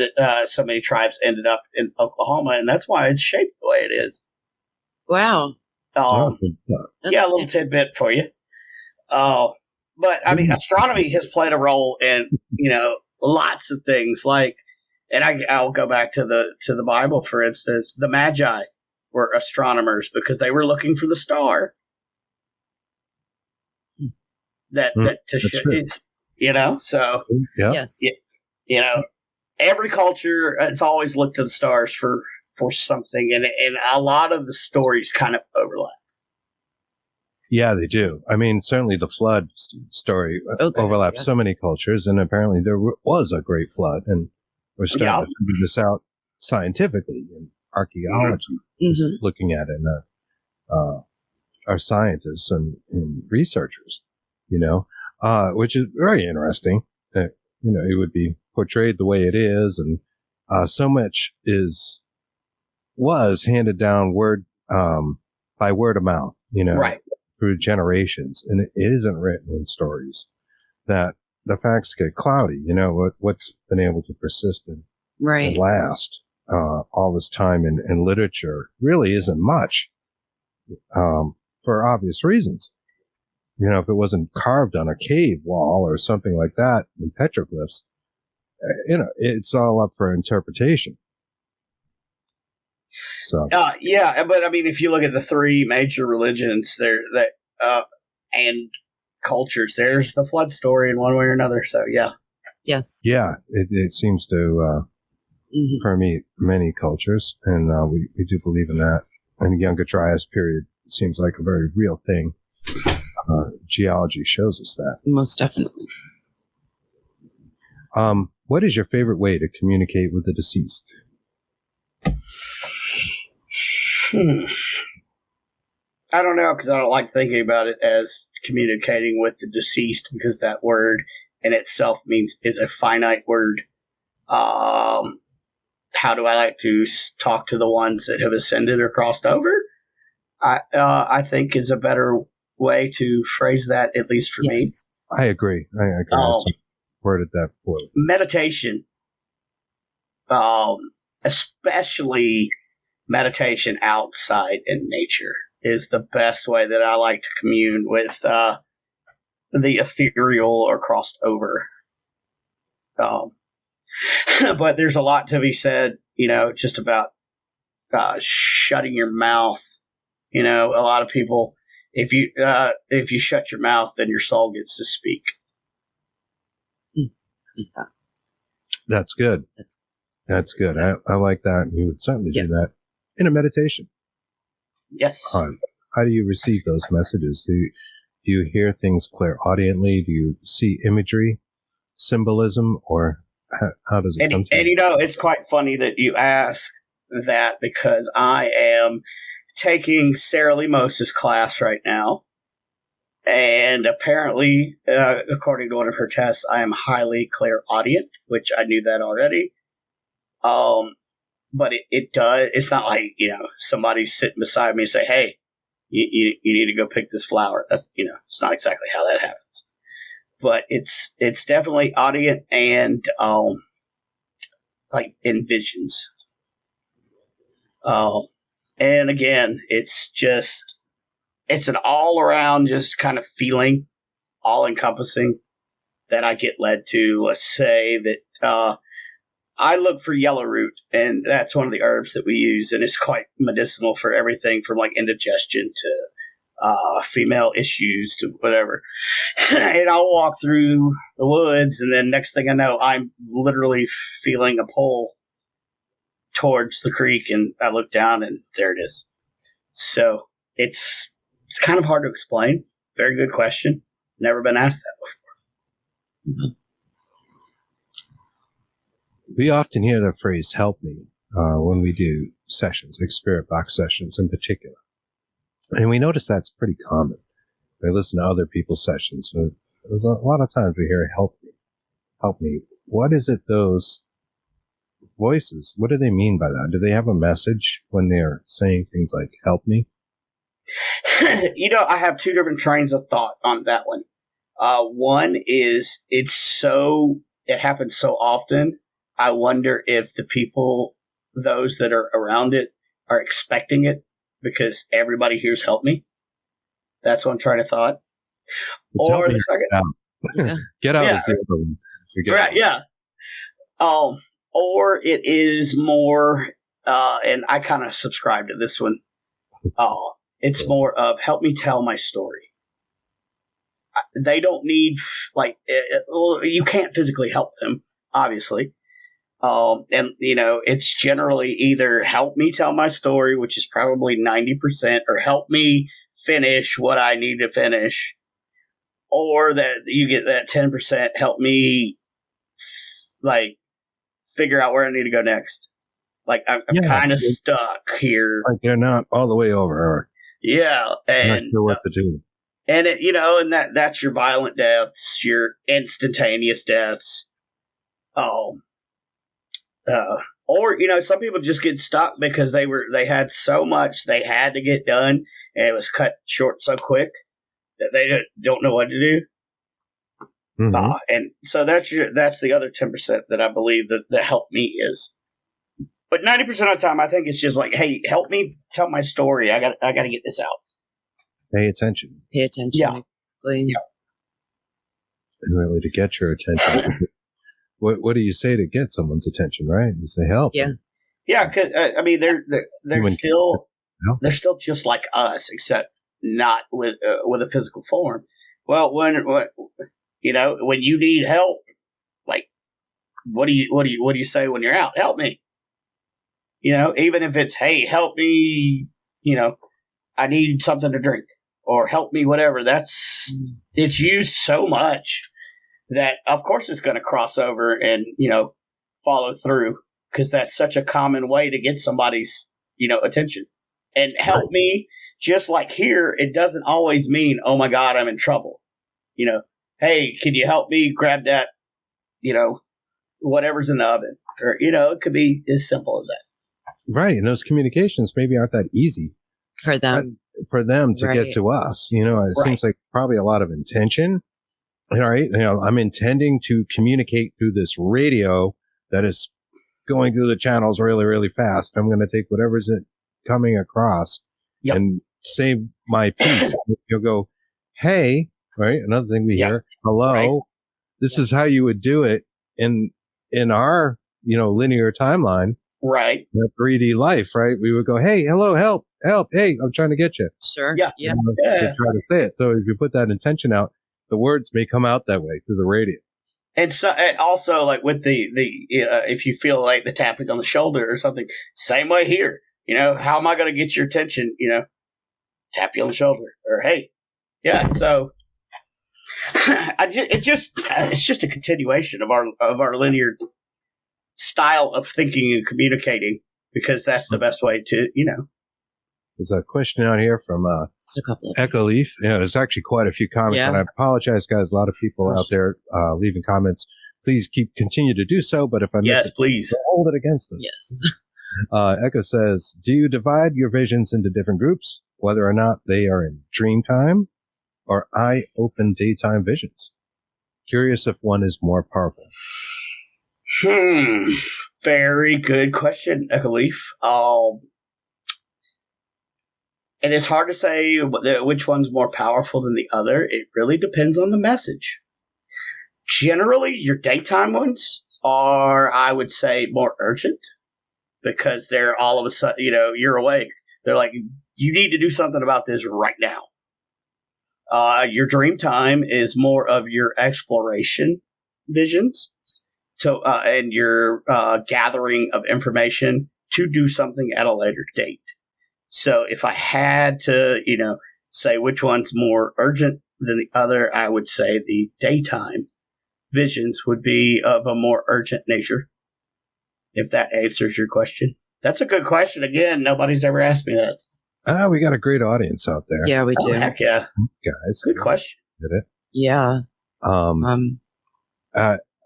so many tribes ended up in Oklahoma. And that's why it's shaped the way it is. Wow. A little tidbit for you. But I mean, astronomy has played a role in, lots of things, and I'll go back to the Bible, for instance. The Magi were astronomers because they were looking for the star so yes, every culture has always looked to the stars for something, and a lot of the stories kind of overlap. Yeah, they do. I mean, certainly the flood story overlaps so many cultures, and apparently there was a great flood, and we're starting to figure this out scientifically in archaeology, looking at it, and our scientists and researchers, which is very interesting. That, it would be portrayed the way it is, and so much was handed down by word of mouth, right. through generations, and it isn't written in stories, that the facts get cloudy. What's been able to persist and last all this time in literature really isn't much, for obvious reasons. If it wasn't carved on a cave wall or something like that in petroglyphs, it's all up for interpretation. So but I mean, if you look at the three major religions and cultures, there's the flood story in one way or another. So it seems to permeate many cultures, and we do believe in that. And the Younger Dryas period seems like a very real thing. Geology shows us that. Most definitely. What is your favorite way to communicate with the deceased? I don't know, because I don't like thinking about it as communicating with the deceased, because that word in itself is a finite word. How do I like to talk to the ones that have ascended or crossed over? I think is a better way to phrase that, at least for me. I agree. I could have worded that for you. Meditation, especially meditation outside in nature, is the best way that I like to commune with the ethereal or crossed over. But there's a lot to be said, just about shutting your mouth. A lot of people, if you shut your mouth, then your soul gets to speak. That's good. That's good. I like that. You would certainly do that in a meditation. Yes. How do you receive those messages? Do you hear things clairaudiently? Do you see imagery, symbolism, or how does it come to you? And it's quite funny that you ask that, because I am taking Sarah Lee Mose's class right now. And apparently, according to one of her tests, I am highly clairaudient, which I knew that already. But it does. It's not like, somebody's sitting beside me and say, hey, you need to go pick this flower. That's, it's not exactly how that happens. But it's definitely audient and like in visions. And again, it's an all around just kind of feeling, all encompassing, that I get led to. Let's say that I look for yellow root, and that's one of the herbs that we use, and it's quite medicinal for everything from like indigestion to female issues to whatever. And I'll walk through the woods, and then next thing I know, I'm literally feeling a pull towards the creek, and I look down, and there it is. So it's kind of hard to explain. Very good question. Never been asked that before. We often hear the phrase "help me" when we do sessions, like spirit box sessions in particular. And we notice that's pretty common. We listen to other people's sessions. There's a lot of times we hear "help me, help me." What is it, those voices? What do they mean by that? Do they have a message when they're saying things like "help me"? I have two different trains of thought on that one. One is it happens so often. I wonder if the people, those that are around it, are expecting it because everybody hears "help me." That's one train of thought. Or the second, get out is the other one. Right? Yeah. Or it is more, and I kind of subscribe to this one. It's more of "help me tell my story." They don't need you can't physically help them, obviously. And it's generally either "help me tell my story," which is probably 90%, or "help me finish what I need to finish," or that you get that 10%, "help me figure out where I need to go next." Like I'm kind of stuck here. Like they're not all the way over. Yeah, and not sure what to do. And it, and that's your violent deaths, your instantaneous deaths. Or some people just get stuck because they had so much they had to get done, and it was cut short so quick that they don't know what to do. Mm-hmm. And so that's the other 10% that I believe that the "help me" is. But 90% of the time, I think it's just like, "Hey, help me tell my story. I got to get this out." Pay attention. Pay attention. Yeah. Yeah. And really to get your attention. What do you say to get someone's attention, right? You say help. Yeah. Yeah, because they're still just like us, except not with a physical form. Well, when you need help, like what do you say when you're out? "Help me." Even if it's, "Hey, help me," "I need something to drink," or "help me," whatever. It's used so much that of course it's going to cross over and follow through, because that's such a common way to get somebody's attention. And "help me," just like here, it doesn't always mean, "Oh my God, I'm in trouble." "Hey, can you help me grab that whatever's in the oven, or it could be as simple as that. Right, and those communications maybe aren't that easy for them. To Right. get to us. It Right. seems like probably a lot of intention. All right, I'm intending to communicate through this radio that is going through the channels really, really fast. I'm going to take whatever's coming across Yep. and save my piece. You'll go, hey, right? Another thing we hear, hello. Right. This is how you would do it in our, linear timeline. Right. The 3D life, right? We would go, hey, hello, help, hey, I'm trying to get you. Sure. Yeah. Yeah. To try to say it. So if you put that intention out, the words may come out that way through the radio. And so, and also, like with the if you feel like the tapping on the shoulder or something, same way here. How am I going to get your attention? Tap you on the shoulder, or hey, yeah. So, it's just a continuation of our linear style of thinking and communicating, because that's the best way to. There's a question out here from Just a couple of Echo Leaf. There's actually quite a few comments, and I apologize, guys. A lot of people out there leaving comments. Please continue to do so. But if I miss it, please don't hold it against us. Yes. Echo says, do you divide your visions into different groups, whether or not they are in dream time or eye-open daytime visions? Curious if one is more powerful. Very good question, Echo Leaf. And it's hard to say which one's more powerful than the other. It really depends on the message. Generally, your daytime ones are, I would say, more urgent, because they're all of a sudden, you're awake. They're like, you need to do something about this right now. Your dream time is more of your exploration visions, and your gathering of information to do something at a later date. So if I had to, say which one's more urgent than the other, I would say the daytime visions would be of a more urgent nature, if that answers your question. That's a good question. Again, nobody's ever asked me that. We got a great audience out there. Yeah, we do. Heck yeah. Guys. Good question. Did it? Yeah. I'm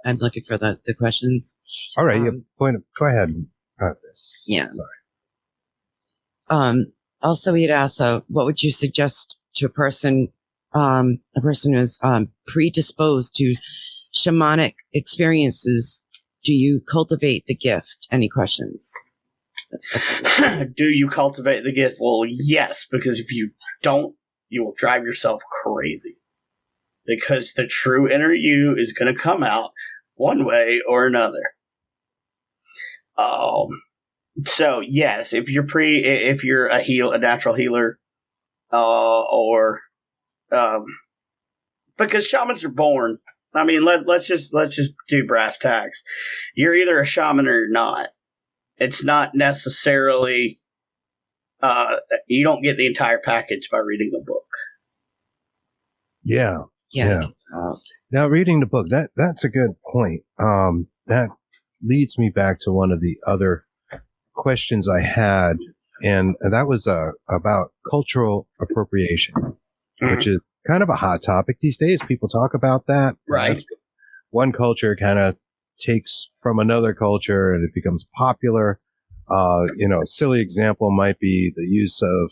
looking for the questions. All right. Go ahead. Yeah. Sorry. Also, he'd asked, what would you suggest to a person who's predisposed to shamanic experiences? Do you cultivate the gift? Any questions? Do you cultivate the gift? Well, yes, because if you don't, you will drive yourself crazy. Because the true inner you is going to come out one way or another. So yes, if you're a natural healer, because shamans are born. I mean, let's just do brass tacks. You're either a shaman or you're not. It's not necessarily. You don't get the entire package by reading a book. Yeah. Yeah. Now, reading the book, that's a good point. That leads me back to one of the other questions I had, and that was about cultural appropriation, which is kind of a hot topic these days. People talk about that. Right. One culture kind of takes from another culture and it becomes popular. A silly example might be the use of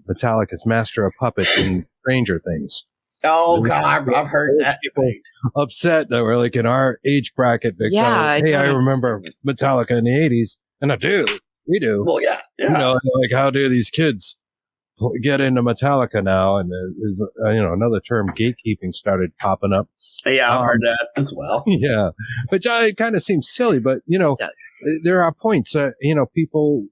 Metallica's Master of Puppets in Stranger Things. Oh, God, I've heard that. People upset that we're like in our age bracket. Yeah. Hey, I remember Metallica in the 80s. And I do. We do. Well, yeah. Like, how do these kids get into Metallica now? And there's, another term, gatekeeping, started popping up. Yeah, I've heard that as well. Yeah. Which it kind of seems silly, but, there are points, people,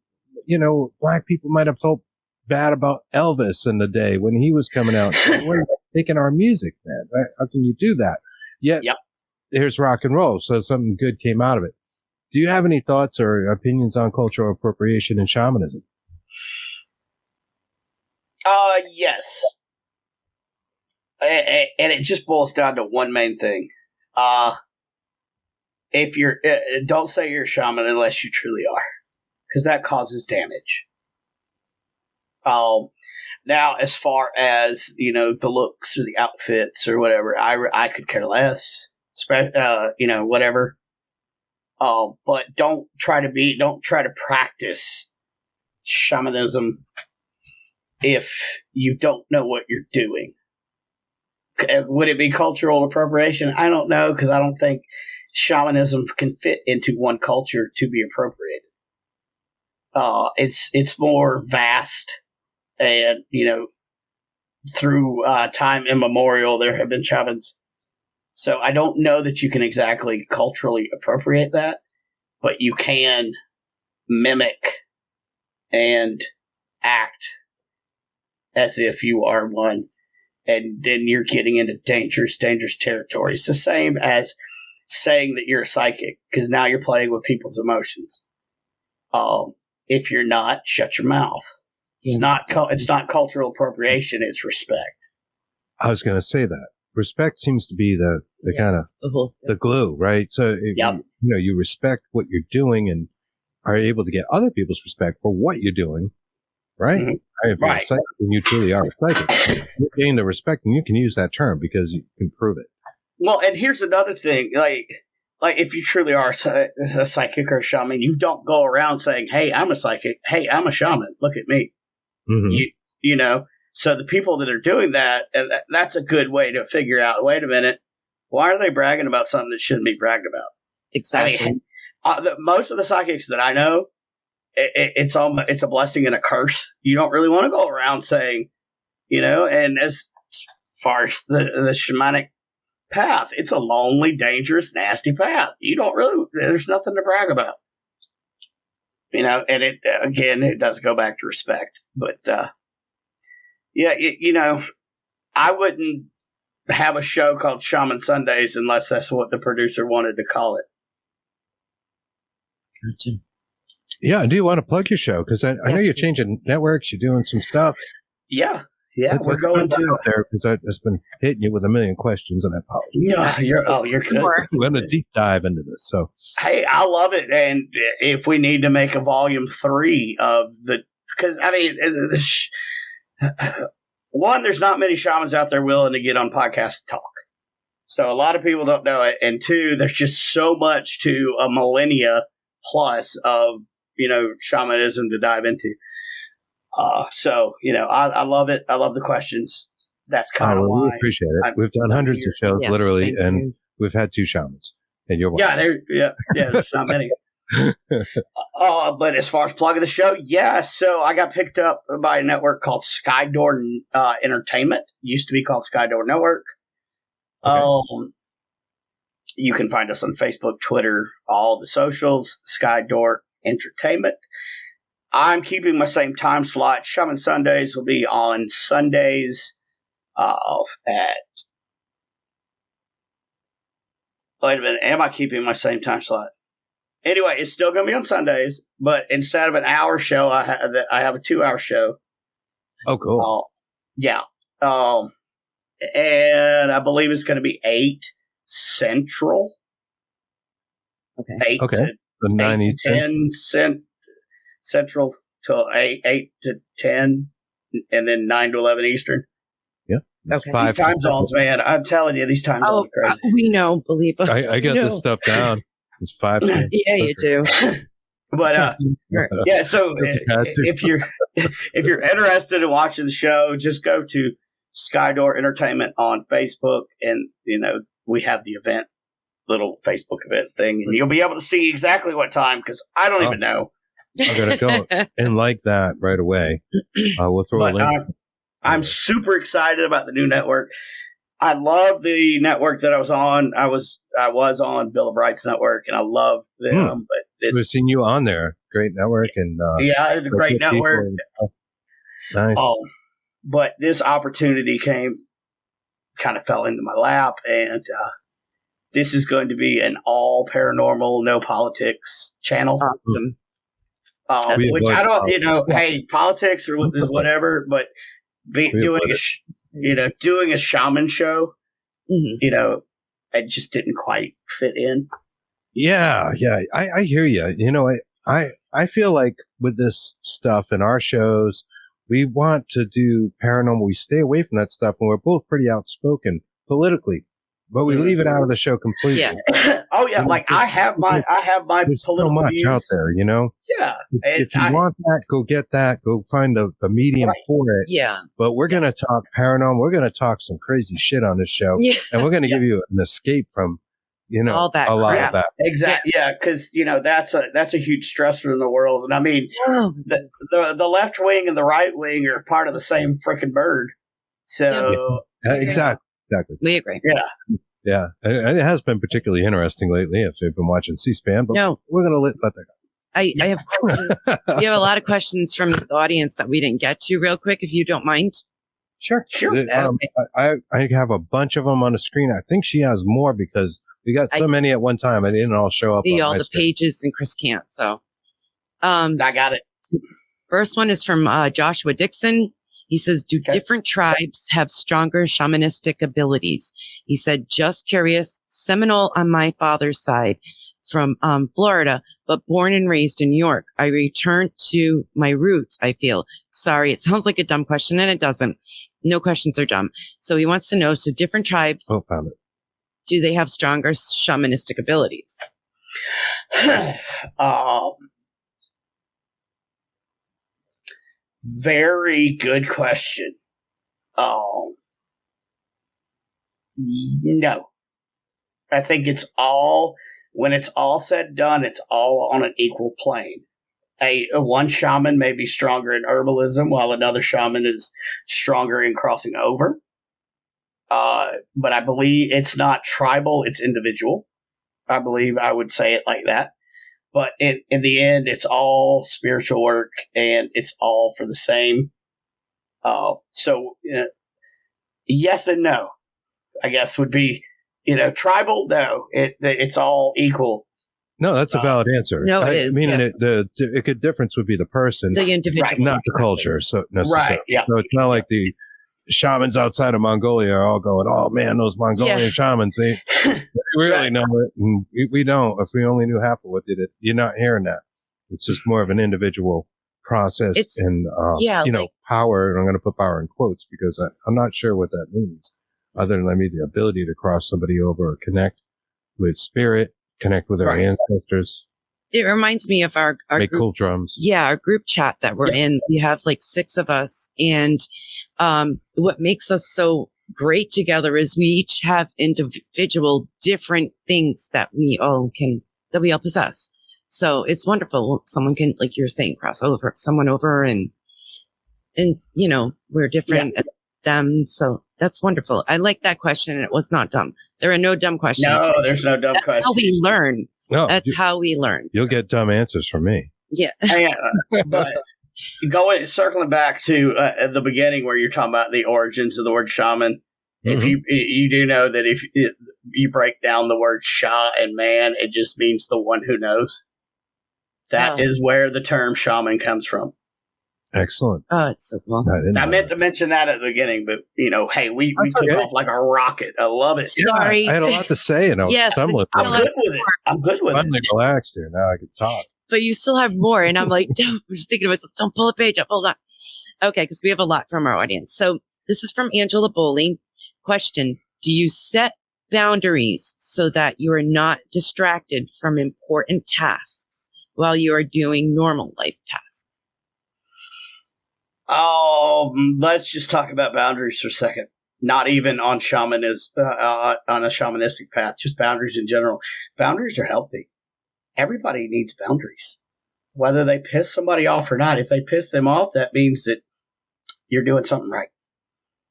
black people might have felt bad about Elvis in the day when he was coming out. We're taking our music, man. Right? How can you do that? Yet, there's rock and roll. So something good came out of it. Do you have any thoughts or opinions on cultural appropriation in shamanism? Yes. And it just boils down to one main thing. If you're, don't say you're a shaman unless you truly are, because that causes damage. Now, as far as, the looks or the outfits or whatever, I could care less. Whatever. But don't try to practice shamanism if you don't know what you're doing. Would it be cultural appropriation? I don't know, because I don't think shamanism can fit into one culture to be appropriated. It's more vast, and through time immemorial there have been shamans. So I don't know that you can exactly culturally appropriate that, but you can mimic and act as if you are one, and then you're getting into dangerous territory. It's the same as saying that you're a psychic, because now you're playing with people's emotions. If you're not, shut your mouth. It's not cultural appropriation. It's respect. I was going to say that respect seems to be the kind of the glue, right? So you respect what you're doing and are able to get other people's respect for what you're doing, right? Mm-hmm. If you're a psychic and you truly are a psychic, you gain the respect, and you can use that term because you can prove it. Well, and here's another thing, like if you truly are a psychic or a shaman, you don't go around saying, "Hey, I'm a psychic. Hey, I'm a shaman. Look at me." Mm-hmm. So the people that are doing that, that's a good way to figure out, wait a minute, why are they bragging about something that shouldn't be bragged about? Exactly. I mean, most of the psychics that I know, it's a blessing and a curse. You don't really want to go around saying, and as far as the shamanic path, it's a lonely, dangerous, nasty path. There's nothing to brag about. And it does go back to respect. But, I wouldn't have a show called Shaman Sundays unless that's what the producer wanted to call it. Gotcha. Yeah, do you want to plug your show? Because I know you're changing networks, you're doing some stuff. Yeah, we're going to there because I've just been hitting you with a million questions, and I apologize. Yeah, you're good. We're going to deep dive into this. So, hey, I love it, and if we need to make a volume 3 of because one, there's not many shamans out there willing to get on podcasts and talk, so a lot of people don't know it, and 2, there's just so much to a millennia plus of shamanism to dive into. I love it. I love the questions. That's kind of why. We appreciate it. We've done hundreds of shows, literally, and we've had 2 shamans, and you're one. There's not many. But as far as plugging the show, so I got picked up by a network called Skydoor Entertainment. Used to be called Skydoor Network. Okay. You can find us on Facebook, Twitter, all the socials, Skydoor Entertainment. I'm keeping my same time slot. Shaman Sundays will be on Sundays at... Wait a minute. Am I keeping my same time slot? Anyway, it's still going to be on Sundays, but instead of an hour show, I have a 2-hour show. Oh, cool. And I believe it's going to be 8 Central. Okay. 8 to 10 Central to 8 to 10, and then 9 to 11 Eastern. Yeah. Okay. These time zones, man. I'm telling you, these time zones are crazy. We know, believe us. I got this stuff down. It's 5. Yeah, you do. But so if you're interested in watching the show, just go to Skydoor Entertainment on Facebook, and we have the event, little Facebook event thing, and you'll be able to see exactly what time, because I don't even know. I'm gonna go and like that right away. We'll throw a link. I'm super excited about the new network. I love the network that I was on. I was on Bill of Rights Network, and I love them. But we've seen you on there. Great network, and it's a great network. Nice. But this opportunity kind of fell into my lap, and this is going to be an all paranormal, no politics channel. Awesome. Which I don't, hey, politics or whatever, but doing a shaman show, it just didn't quite fit in. Yeah, I hear you. I feel like with this stuff in our shows, we want to do paranormal. We stay away from that stuff, and we're both pretty outspoken politically. but we leave it out of the show completely. Yeah. Oh yeah, like I have my There's so political much views out there, you know. Yeah, If you want that, go get that. Go find the medium for it. Yeah. But we're going to talk paranormal. We're going to talk some crazy shit on this show. Yeah. And we're going to give you an escape from, all that a lot crap. of that. Exactly. Yeah, because that's a huge stressor in the world. And I mean, the left wing and the right wing are part of the same freaking bird. So Exactly. We agree. Yeah. And it has been particularly interesting lately if you've been watching C-SPAN. But we're going to let that go. I have questions. We have a lot of questions from the audience that we didn't get to real quick, if you don't mind. Sure. Okay. I have a bunch of them on the screen. I think she has more because we got so many at one time. I didn't all show up. See on all my the screen. pages, and Chris can't. So, I got it. First one is from Joshua Dixon. He says, "Do different tribes have stronger shamanistic abilities?" He said, "Just curious. Seminole on my father's side." From Florida, but born and raised in New York. I returned to my roots, I feel. Sorry, it sounds like a dumb question, and it doesn't. No questions are dumb. So he wants to know, so different tribes, found it. Do they have stronger shamanistic abilities? Very good question. No. I think when it's all said and done, it's all on an equal plane. One shaman may be stronger in herbalism, while another shaman is stronger in crossing over. But I believe it's not tribal, it's individual. I believe I would say it like that. But in the end, it's all spiritual work, and it's all for the same. So yes and no, I guess would be. Tribal, no, it's all equal. No, that's a valid answer. No, it is. Meaning the difference would be the person, the individual, right, not the culture. So necessarily. Right, yeah. So it's not like the shamans outside of Mongolia are all going, "Oh man, those Mongolian shamans, they really know it, and we don't. If we only knew half of what did it, you're not hearing that. It's just more of an individual process and power. And I'm going to put power in quotes because I'm not sure what that means. Other than maybe the ability to cross somebody over or connect with spirit, connect with our ancestors. It reminds me of our make group, cool drums. Yeah, our group chat that we're in. We have like 6 of us, and what makes us so great together is we each have individual different things that we all possess. So it's wonderful. Someone can, like you're saying, cross over someone over, and we're different. Them, so that's wonderful. I like that question, and it was not dumb. There are no dumb questions. No, there's no dumb questions. That's how we learn. No, that's how we learn. You'll get dumb answers from me. Yeah. But circling back to the beginning where you're talking about the origins of the word shaman, if you do know that if you break down the word Sha and man, it just means the one who knows. That is where the term shaman comes from. Excellent. Oh, it's so cool. I meant to mention that at the beginning, but hey, we took off like a rocket. I love it. Sorry, I had a lot to say, and I was stumbling. I'm good with it. I'm good with it. I'm relaxed here now. I can talk. But you still have more, and I'm like, I'm just thinking to myself, don't pull a page up. Hold on. Okay, because we have a lot from our audience. So this is from Angela Bowling. Question: do you set boundaries so that you are not distracted from important tasks while you are doing normal life tasks? Let's just talk about boundaries for a second. Not even on shamanism, on a shamanistic path, just boundaries in general. Boundaries are healthy. Everybody needs boundaries. Whether they piss somebody off or not, if they piss them off, that means that you're doing something right.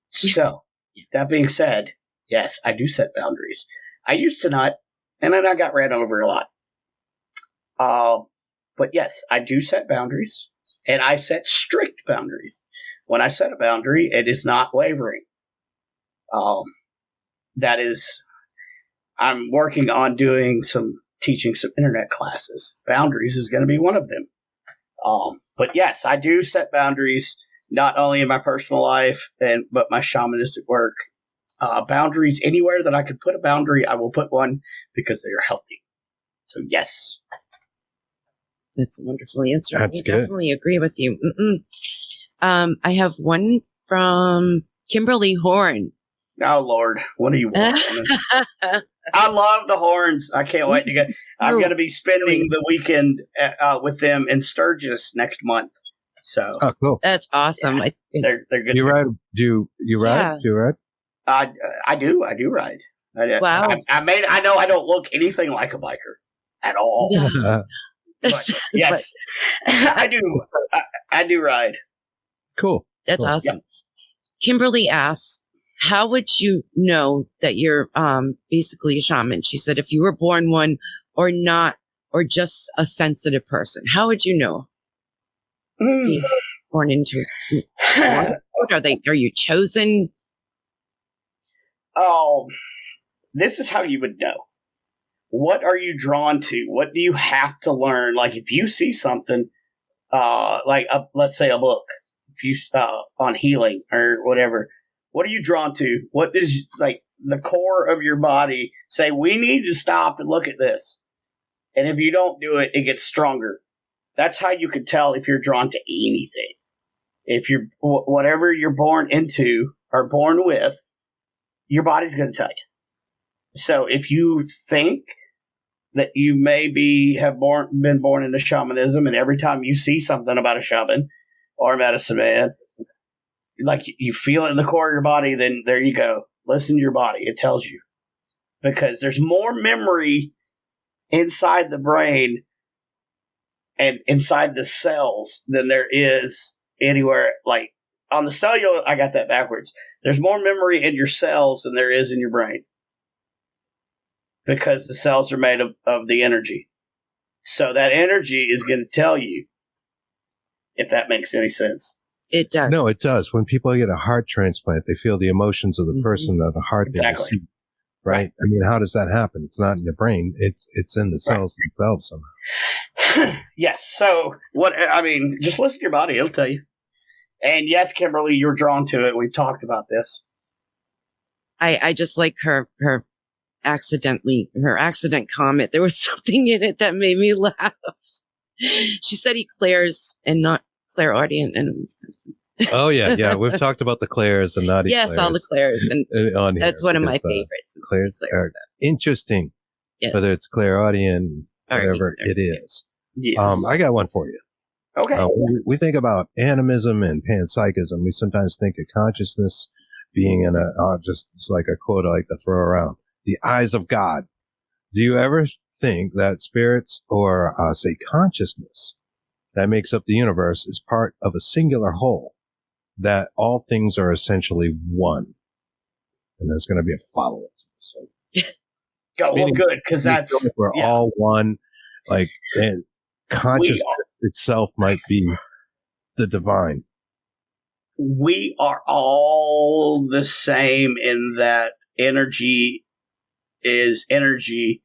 So, that being said, yes, I do set boundaries. I used to not, and then I got ran over a lot. But yes, I do set boundaries. And I set strict boundaries. When I set a boundary, it is not wavering. I'm working on teaching some internet classes. Boundaries is going to be one of them. But yes, I do set boundaries, not only in my personal life, but my shamanistic work. Boundaries, anywhere that I could put a boundary, I will put one because they are healthy. So yes. That's a wonderful answer. That's good. Definitely agree with you. I have one from Kimberly Horn. Oh Lord, what do you want? I love the horns. I can't wait to get. I'm going to be spending the weekend with them in Sturgis next month. So, cool. That's awesome. Yeah, they're good. You ride? Do you ride? Yeah. Do you ride? I do ride. Wow. I know I don't look anything like a biker at all. Yeah. But yes, I do. I do ride. Cool. That's cool. awesome. Yep. Kimberly asks, how would you know that you're basically a shaman? She said, if you were born one or not, or just a sensitive person, how would you know? Being born into are you chosen? Oh, this is how you would know. What are you drawn to? What do you have to learn? Like if you see something, let's say a book, if you on healing or whatever, what are you drawn to? What is like the core of your body say? We need to stop and look at this. And if you don't do it, it gets stronger. That's how you can tell if you're drawn to anything. If you're whatever you're born into or born with, your body's going to tell you. So if you think that you maybe have been born into shamanism, and every time you see something about a shaman or a medicine man, like you feel it in the core of your body, then there you go. Listen to your body. It tells you. Because there's more memory inside the brain and inside the cells than there is anywhere. Like on the cellular, I got that backwards. There's more memory in your cells than there is in your brain. Because the cells are made of the energy. So that energy is going to tell you, if that makes any sense. It does. No, it does. When people get a heart transplant, they feel the emotions of the person of the heart. Exactly. They receive, right? I mean, how does that happen? It's not in the brain. It's in the cells themselves somehow. Yes. So just listen to your body. It'll tell you. And yes, Kimberly, you're drawn to it. We've talked about this. I just like her accident comment. There was something in it that made me laugh. She said he clairs and not clairaudient, and it was oh yeah, we've talked about the clairs and not yes, all the clairs, and on that's one of my favorites. Clairs are interesting, whether it's clairaudient, whatever it is. Yes. I got one for you. Okay. We think about animism and panpsychism. We sometimes think of consciousness being in just like a quote I like to throw around. The eyes of God. Do you ever think that spirits or, say, consciousness that makes up the universe is part of a singular whole, that all things are essentially one? And there's going to be a follow-up. So, good, because that's... We're all one, like, and consciousness itself might be the divine. We are all the same in that energy is energy.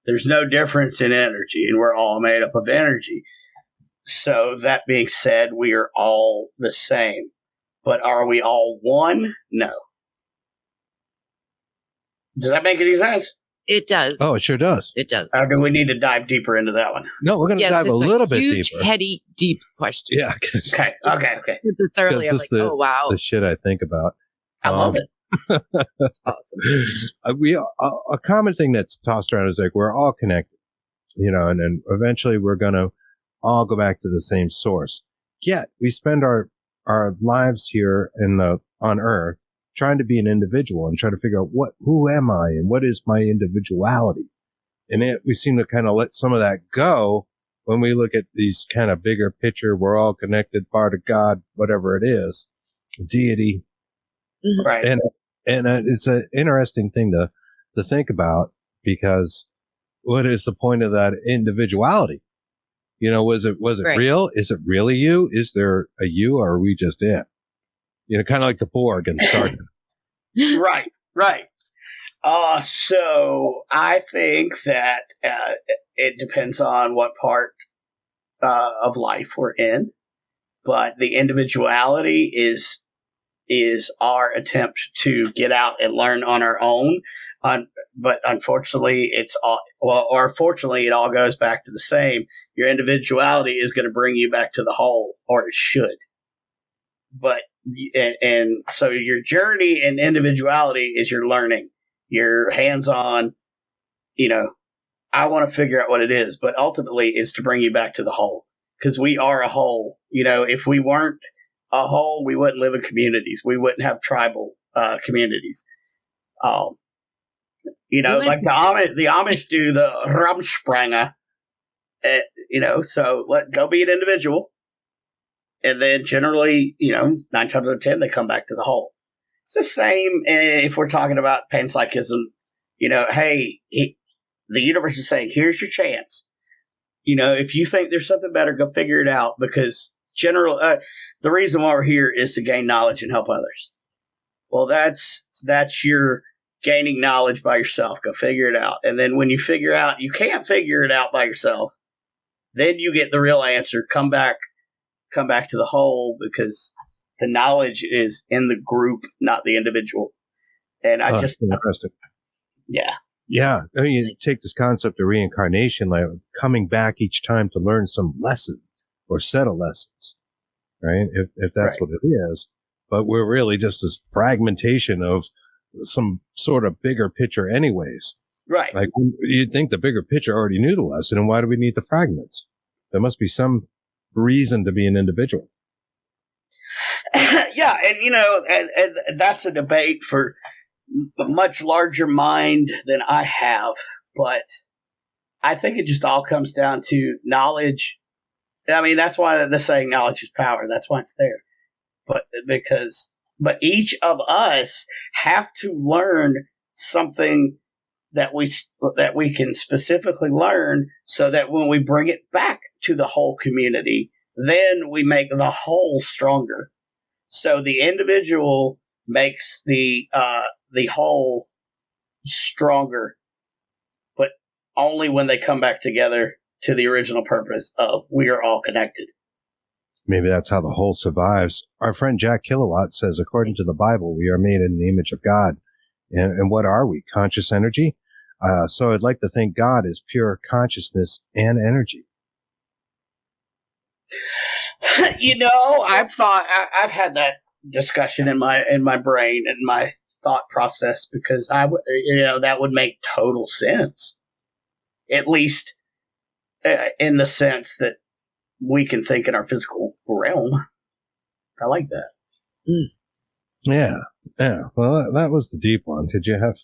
There's no difference in energy, and we're all made up of energy. So that being said, we are all the same. But are we all one? No. Does that make any sense? It does. Oh, it sure does. It does. Or do we need to dive deeper into that one? No, we're going to dive a little bit deeper. Heady, deep question. Yeah. Okay. This early, I'm like, oh, wow. The shit I think about. I love it. That's awesome. A common thing that's tossed around is like we're all connected, and then eventually we're going to all go back to the same source. Yet we spend our lives here on Earth trying to be an individual and trying to figure out who am I and what is my individuality. And we seem to kind of let some of that go when we look at these kind of bigger picture. We're all connected, part of God, whatever it is, deity. Right. And it's an interesting thing to think about, because what is the point of that individuality? Was it real? Is it really you? Is there a you, or are we just it? Kind of like the Borg and Star Trek. Right. So I think that it depends on what part of life we're in, but the individuality is our attempt to get out and learn on our own. But unfortunately, fortunately, it all goes back to the same. Your individuality is going to bring you back to the whole, or it should. But And so your journey and individuality is your learning, your hands-on, I want to figure out what it is, but ultimately it's to bring you back to the whole, because we are a whole. If we weren't a whole, we wouldn't live in communities. We wouldn't have tribal communities. Like the Amish do the Rumspringa, so go be an individual. And then generally, 9 times out of 10, they come back to the whole. It's the same if we're talking about panpsychism. Hey, the universe is saying, here's your chance. If you think there's something better, go figure it out. Because the reason why we're here is to gain knowledge and help others. Well, that's your gaining knowledge by yourself. Go figure it out. And then when you figure out you can't figure it out by yourself, then you get the real answer. Come back to the whole, because the knowledge is in the group, not the individual. And I just interesting. Yeah. Yeah. I mean, you take this concept of reincarnation, like coming back each time to learn some lesson or set of lessons, right? If that's what it is. But we're really just this fragmentation of some sort of bigger picture anyways. Right. Like, you'd think the bigger picture already knew the lesson, and why do we need the fragments? There must be some reason to be an individual. Yeah, and that's a debate for a much larger mind than I have, but I think it just all comes down to knowledge. I mean, that's why the saying knowledge is power. That's why it's there. But each of us have to learn something that we can specifically learn, so that when we bring it back to the whole community, then we make the whole stronger. So the individual makes the whole stronger, but only when they come back together to the original purpose of we are all connected. Maybe that's how the whole survives. Our friend Jack Kilowatt says, according to the Bible, we are made in the image of God. And what are we? Conscious energy? So I'd like to think God is pure consciousness and energy. I've had that discussion in my brain and my thought process, because that would make total sense, at least in the sense that we can think in our physical realm. I like that. Yeah. Well, that was the deep one. Did you have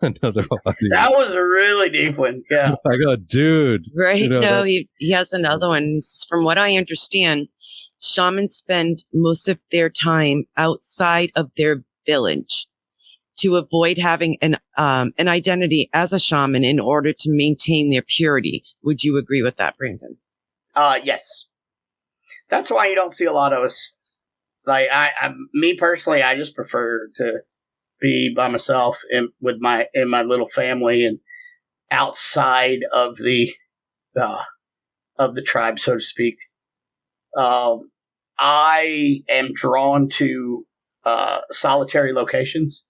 another one? That was a really deep one. Yeah. I go, dude. Right. He has another one. From what I understand, shamans spend most of their time outside of their village to avoid having an identity as a shaman in order to maintain their purity. Would you agree with that, Brandon? Yes. That's why you don't see a lot of us. Like me personally, I just prefer to be by myself and with my little family and outside of the tribe, so to speak. I am drawn to solitary locations.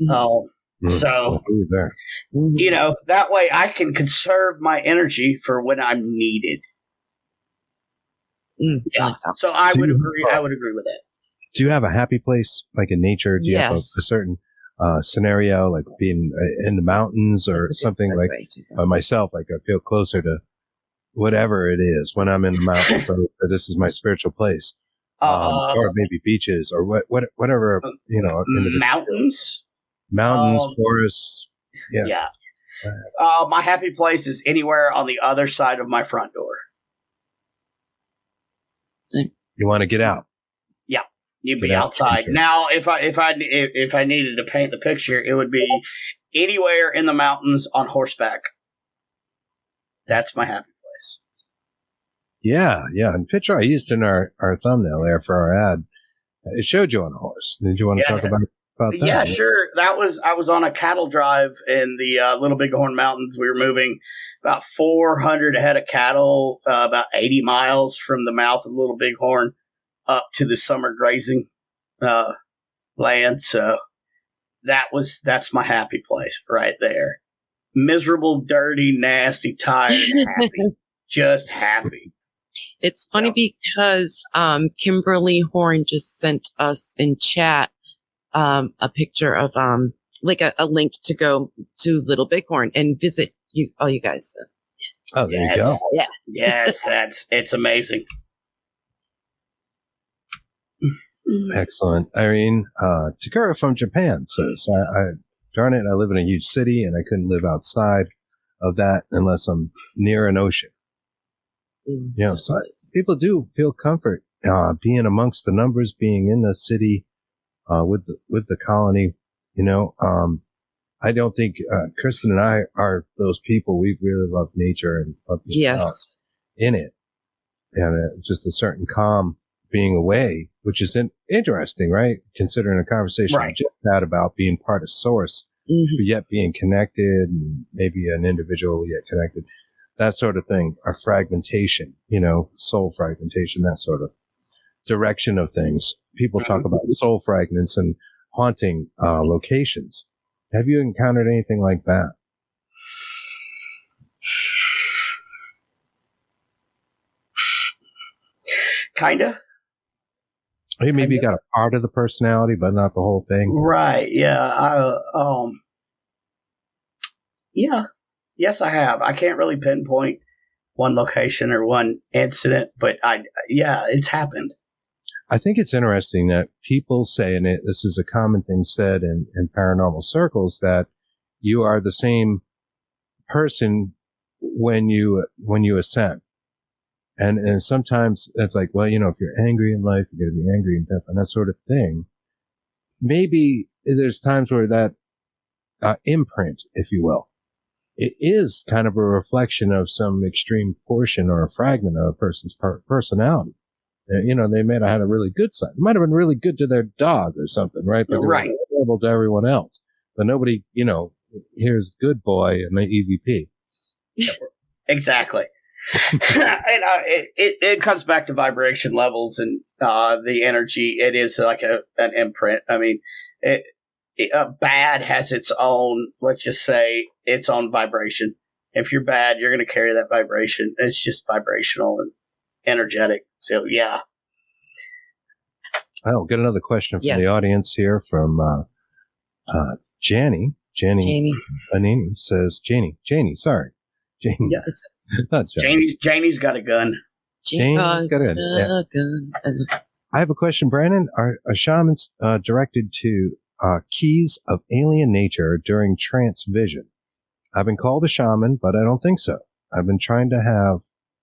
So that way I can conserve my energy for when I'm needed. Yeah. So I would agree with that. Do you have a happy place, like in nature? Do you have a certain scenario, like being in the mountains or something? Like myself, like I feel closer to whatever it is when I'm in the mountains. So this is my spiritual place, or maybe beaches or whatever. Mountains, forests. Yeah. My happy place is anywhere on the other side of my front door. You want to get out? Yeah, you'd be outside. Now, if I needed to paint the picture, it would be anywhere in the mountains on horseback. That's my happy place. Yeah. And picture I used in our thumbnail there for our ad, it showed you on a horse. Did you want to talk about that? Yeah, sure. I was on a cattle drive in the Little Bighorn Mountains. We were moving about 400 head of cattle, about 80 miles from the mouth of Little Bighorn up to the summer grazing land. So that's my happy place right there. Miserable, dirty, nasty, tired, happy, just happy. It's funny because Kimberly Horn just sent us in chat a picture of like a link to go to Little Bighorn and visit you all you guys. Oh, there you go. Yeah. Yes, it's amazing. Excellent. Irene, Takura from Japan says, darn it, I live in a huge city and I couldn't live outside of that unless I'm near an ocean. You know, so people do feel comfort being amongst the numbers, being in the city with the colony. You know, I don't think Kristen and I are those people. We really love nature and love being out in it, and just a certain calm being away, which is interesting, right? Considering a conversation we just had about being part of Source, but yet being connected, and maybe an individual yet connected. That sort of thing, or fragmentation, you know, soul fragmentation, that sort of direction of things. People talk about soul fragments and haunting locations. Have you encountered anything like that? Kinda. Maybe you got a part of the personality, but not the whole thing. Right. Yeah. Yeah. Yes, I have. I can't really pinpoint one location or one incident, but it's happened. I think it's interesting that people say, and this is a common thing said in paranormal circles, that you are the same person when you ascend. And sometimes it's like, well, you know, if you're angry in life, you're going to be angry in death and that sort of thing. Maybe there's times where that imprint, if you will, it is kind of a reflection of some extreme portion or a fragment of a person's personality. You know, they may have had a really good side. It might have been really good to their dog or something, right? But they were terrible to everyone else. But nobody, you know, here's good boy and the EVP. Exactly. And it comes back to vibration levels and the energy. It is like an imprint. I mean, bad has its own, let's just say, its own vibration. If you're bad, you're going to carry that vibration. It's just vibrational and energetic. So, yeah. I'll get another question from the audience here from Janie. Janie Anini says, Janie, sorry. Janie. Yeah. Janie's got a gun. Janie's got a gun. I have a question, Brandon. Are shamans directed to keys of alien nature during trance vision? I've been called a shaman, but I don't think so. I've been trying to have,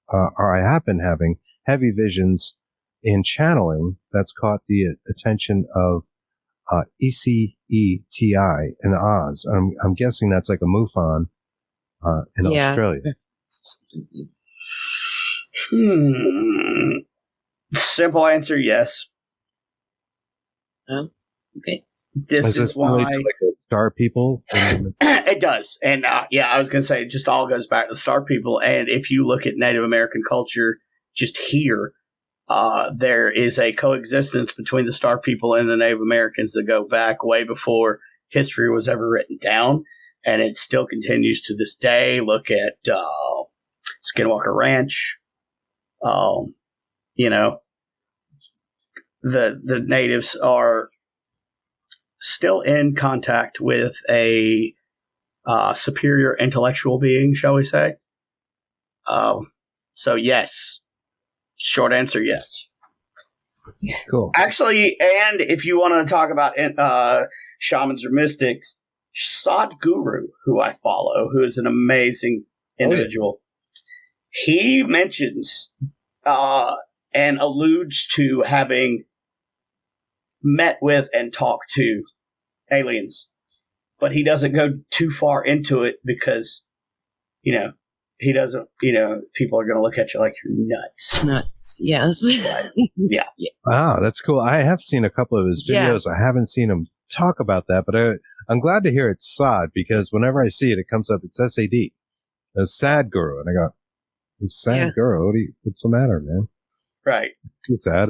or I have been having heavy visions in channeling that's caught the attention of ECETI in Oz. I'm guessing that's like a MUFON in Australia. Simple answer, yes. Okay. This is why like star people. It does, and I was going to say, it just all goes back to the star people. And if you look at Native American culture, just here, there is a coexistence between the star people and the Native Americans that go back way before history was ever written down, and it still continues to this day. Look at Skinwalker Ranch. You know, the natives are still in contact with a superior intellectual being, shall we say. So yes. Short answer, yes. Cool. Actually, and if you want to talk about shamans or mystics, Sadhguru, who I follow, who is an amazing individual, he mentions and alludes to having met with and talked to aliens. But he doesn't go too far into it because, you know, he doesn't, you know, people are going to look at you like you're nuts. Nuts, yes. Yeah. Wow, that's cool. I have seen a couple of his videos. I haven't seen him talk about that, but I'm glad to hear it's Sad, because whenever I see it, it comes up, it's SAD. It's Sadhguru. And I go, it's Sadhguru. What's the matter, man? Right. It's sad.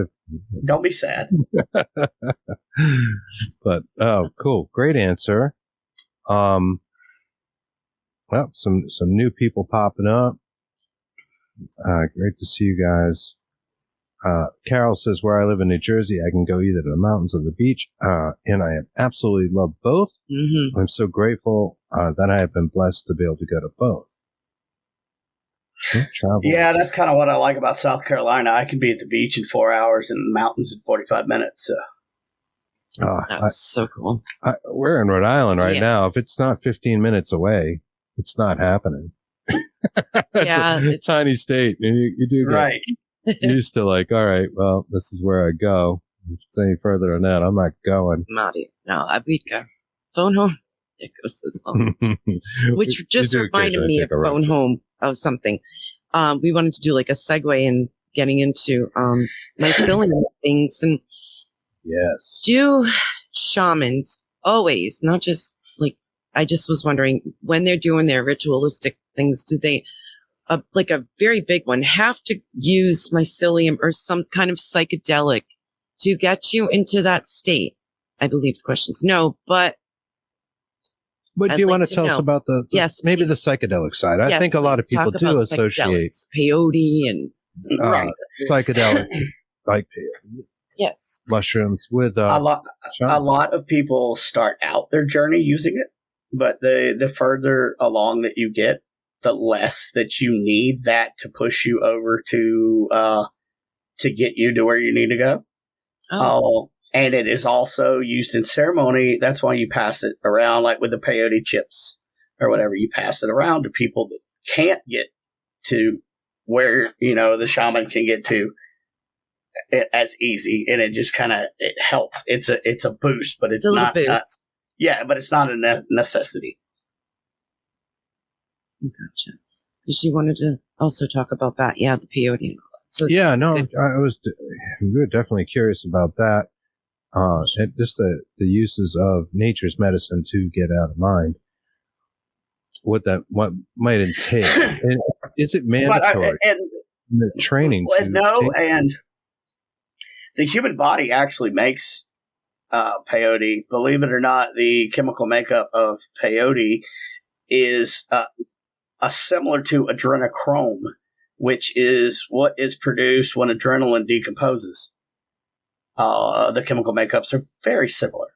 Don't be sad. But, oh, cool. Great answer. Well, some new people popping up. Great to see you guys. Carol says, where I live in New Jersey, I can go either to the mountains or the beach, and I absolutely love both. Mm-hmm. I'm so grateful that I have been blessed to be able to go to both. Travel. Yeah, that's kind of what I like about South Carolina. I can be at the beach in 4 hours and the mountains in 45 minutes. That's so cool. We're in Rhode Island right now. If it's not 15 minutes away, it's not happening. It's a tiny state, and you do get right. used to like, all right, well, this is where I go. If it's any further than that, I'm not going. I'm out here. No, we'd go. Phone home. It goes as well. Which just reminded me of phone home of something. We wanted to do like a segue in getting into my filling things. And yes. Do shamans always, not just like, I just was wondering, when they're doing their ritualistic things, do they, like a very big one, have to use mycelium or some kind of psychedelic to get you into that state? I believe the question is no, but do you want to tell us about the maybe the psychedelic side? I think a lot of people do associate peyote and psychedelic like peyote. Yes, mushrooms with a lot of people start out their journey using it, but the further along that you get, the less that you need that to push you over to get you to where you need to go. And it is also used in ceremony. That's why you pass it around, like with the peyote chips or whatever. You pass it around to people that can't get to where, the shaman can get to it as easy. And it just it helps. It's a boost, but it's not. But it's not a necessity. Gotcha. Because you wanted to also talk about that. Yeah, the peyote and all that. So we were definitely curious about that. And just the uses of nature's medicine to get out of mind. What might entail? And is it mandatory in the training? And the human body actually makes peyote. Believe it or not, the chemical makeup of peyote is similar to adrenochrome, which is what is produced when adrenaline decomposes. The chemical makeups are very similar.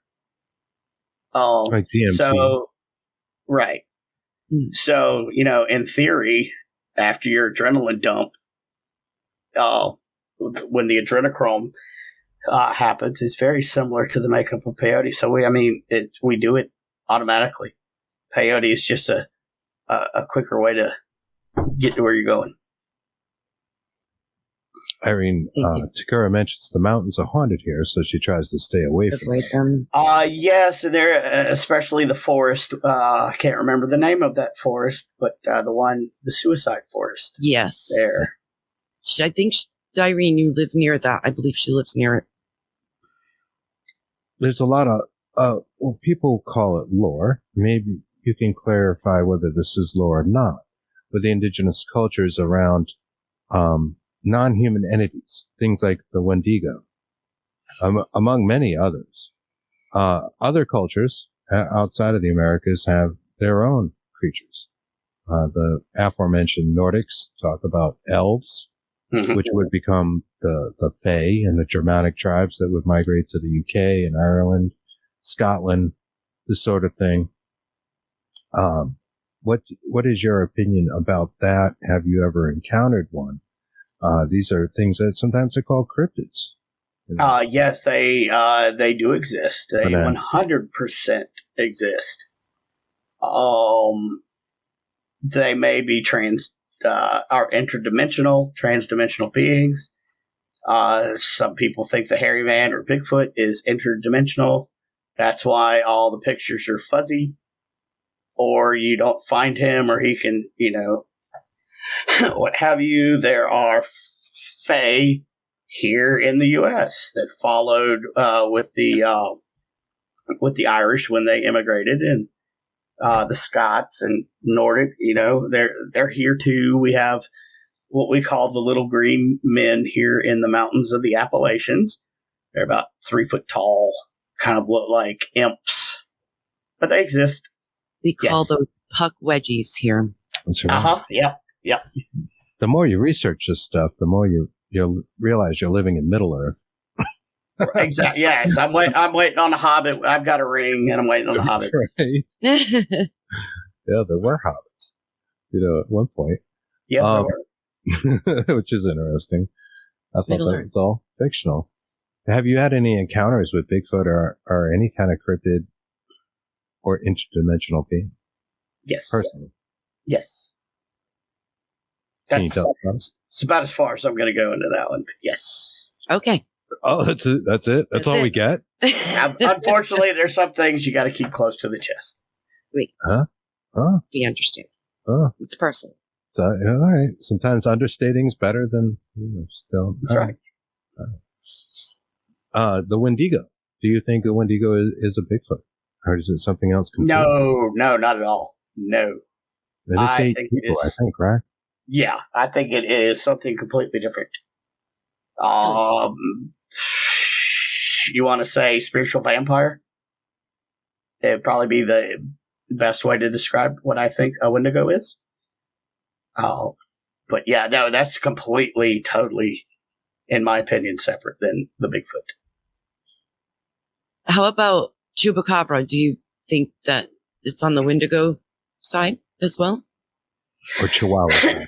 Like DMT. So, right. So, in theory, after your adrenaline dump, when the adrenochrome happens, it's very similar to the makeup of peyote. So, we do it automatically. Peyote is just a quicker way to get to where you're going. Irene, Takura mentions the mountains are haunted here, so she tries to stay away from them. Yes, there, especially the forest. I can't remember the name of that forest, but the suicide forest. Yes. There. I think, Irene, you live near that. I believe she lives near it. There's a lot of, people call it lore. Maybe you can clarify whether this is lore or not. With the indigenous cultures around, non-human entities, things like the Wendigo, among many others. Other cultures outside of the Americas have their own creatures. The aforementioned Nordics talk about elves, which would become the Fae and the Germanic tribes that would migrate to the UK and Ireland, Scotland, this sort of thing. What is your opinion about that? Have you ever encountered one? These are things that sometimes are called cryptids. Yes, they do exist. They 100% exist. They may be are interdimensional, transdimensional beings. Some people think the hairy man or Bigfoot is interdimensional. That's why all the pictures are fuzzy, or you don't find him, or he can, what have you. There are Fae here in the U.S. that followed with the Irish when they immigrated, and the Scots and Nordic. They're here too. We have what we call the little green men here in the mountains of the Appalachians. They're about 3 foot tall, kind of look like imps, but they exist. We call those puck wedgies here. That's right. Yep. The more you research this stuff, the more you'll realize you're living in Middle Earth. Exactly. Yes, I'm waiting on the Hobbit. I've got a ring, and I'm waiting on the Hobbit. Right. Yeah, there were hobbits. At one point. Yes, there were. Which is interesting. I thought Middle that Earth. was all fictional. Have you had any encounters with Bigfoot or any kind of cryptid or interdimensional being? Yes. Personally. Yes. Can you tell us? It's about as far as I'm going to go into that one. But yes. Okay. Oh, that's it. That's all we get? Unfortunately, there's some things you got to keep close to the chest. Huh? Oh. We understand. Oh. It's personal. So, all right. Sometimes understating is better than, still. That's right. The Wendigo. Do you think the Wendigo is a Bigfoot? Or is it something else completely? No, not at all. No. I think right? Yeah, I think it is something completely different. You want to say spiritual vampire? It'd probably be the best way to describe what I think a Wendigo is. But yeah, no, that's completely, totally, in my opinion, separate than the Bigfoot. How about Chupacabra? Do you think that it's on the Wendigo side as well? Or Chihuahua?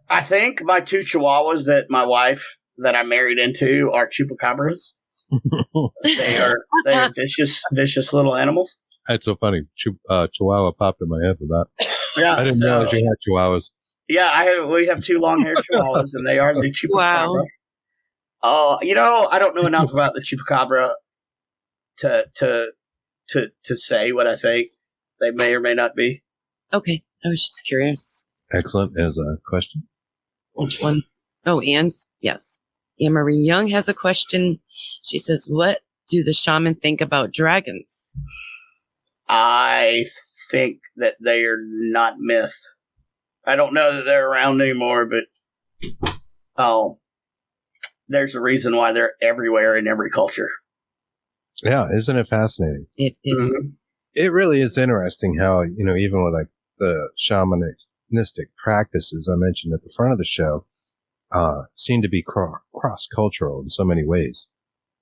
I think my two Chihuahuas that my wife that I married into are Chupacabras. They are vicious little animals. That's so funny. Chihuahua popped in my head with that. Yeah, I didn't realize you had Chihuahuas. Yeah, we have two long-haired Chihuahuas, and they are the Chupacabra. Wow. I don't know enough about the Chupacabra to say what I think. They may or may not be. Okay, I was just curious. Excellent. As a question. Which one? Oh, Anne's? Yes. Anne Marie Young has a question. She says, what do the shaman think about dragons? I think that they are not myth. I don't know that they're around anymore, but there's a reason why they're everywhere in every culture. Yeah, isn't it fascinating? It is. Mm-hmm. It really is interesting how, even with like the shamanistic practices I mentioned at the front of the show, seem to be cross-cultural in so many ways.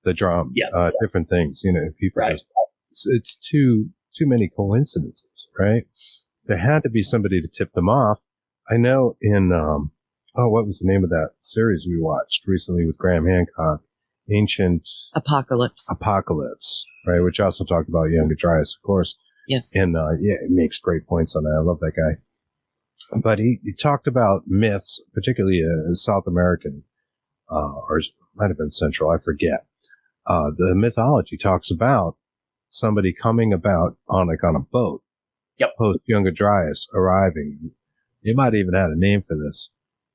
The drum, different things, people right. It's too many coincidences, right? There had to be somebody to tip them off. I know in, what was the name of that series we watched recently with Graham Hancock? Ancient Apocalypse, right? Which also talked about Younger Dryas, of course. Yes. And, it makes great points on that. I love that guy. But he talked about myths, particularly South American, or it might have been Central, I forget. The mythology talks about somebody coming about on a boat. Yep. Post Younger Dryas arriving. You might even have a name for this.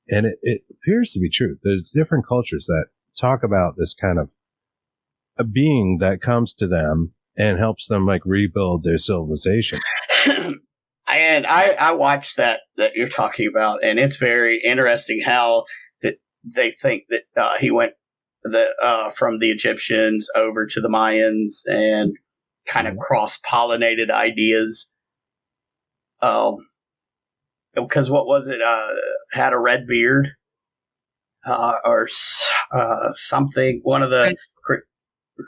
And it appears to be true. There's different cultures that talk about this kind of a being that comes to them and helps them like rebuild their civilization. And I watched that you're talking about, and it's very interesting how that they think that he went from the Egyptians over to the Mayans and kind of cross-pollinated ideas. Because what was it? Had a red beard, or something. One of the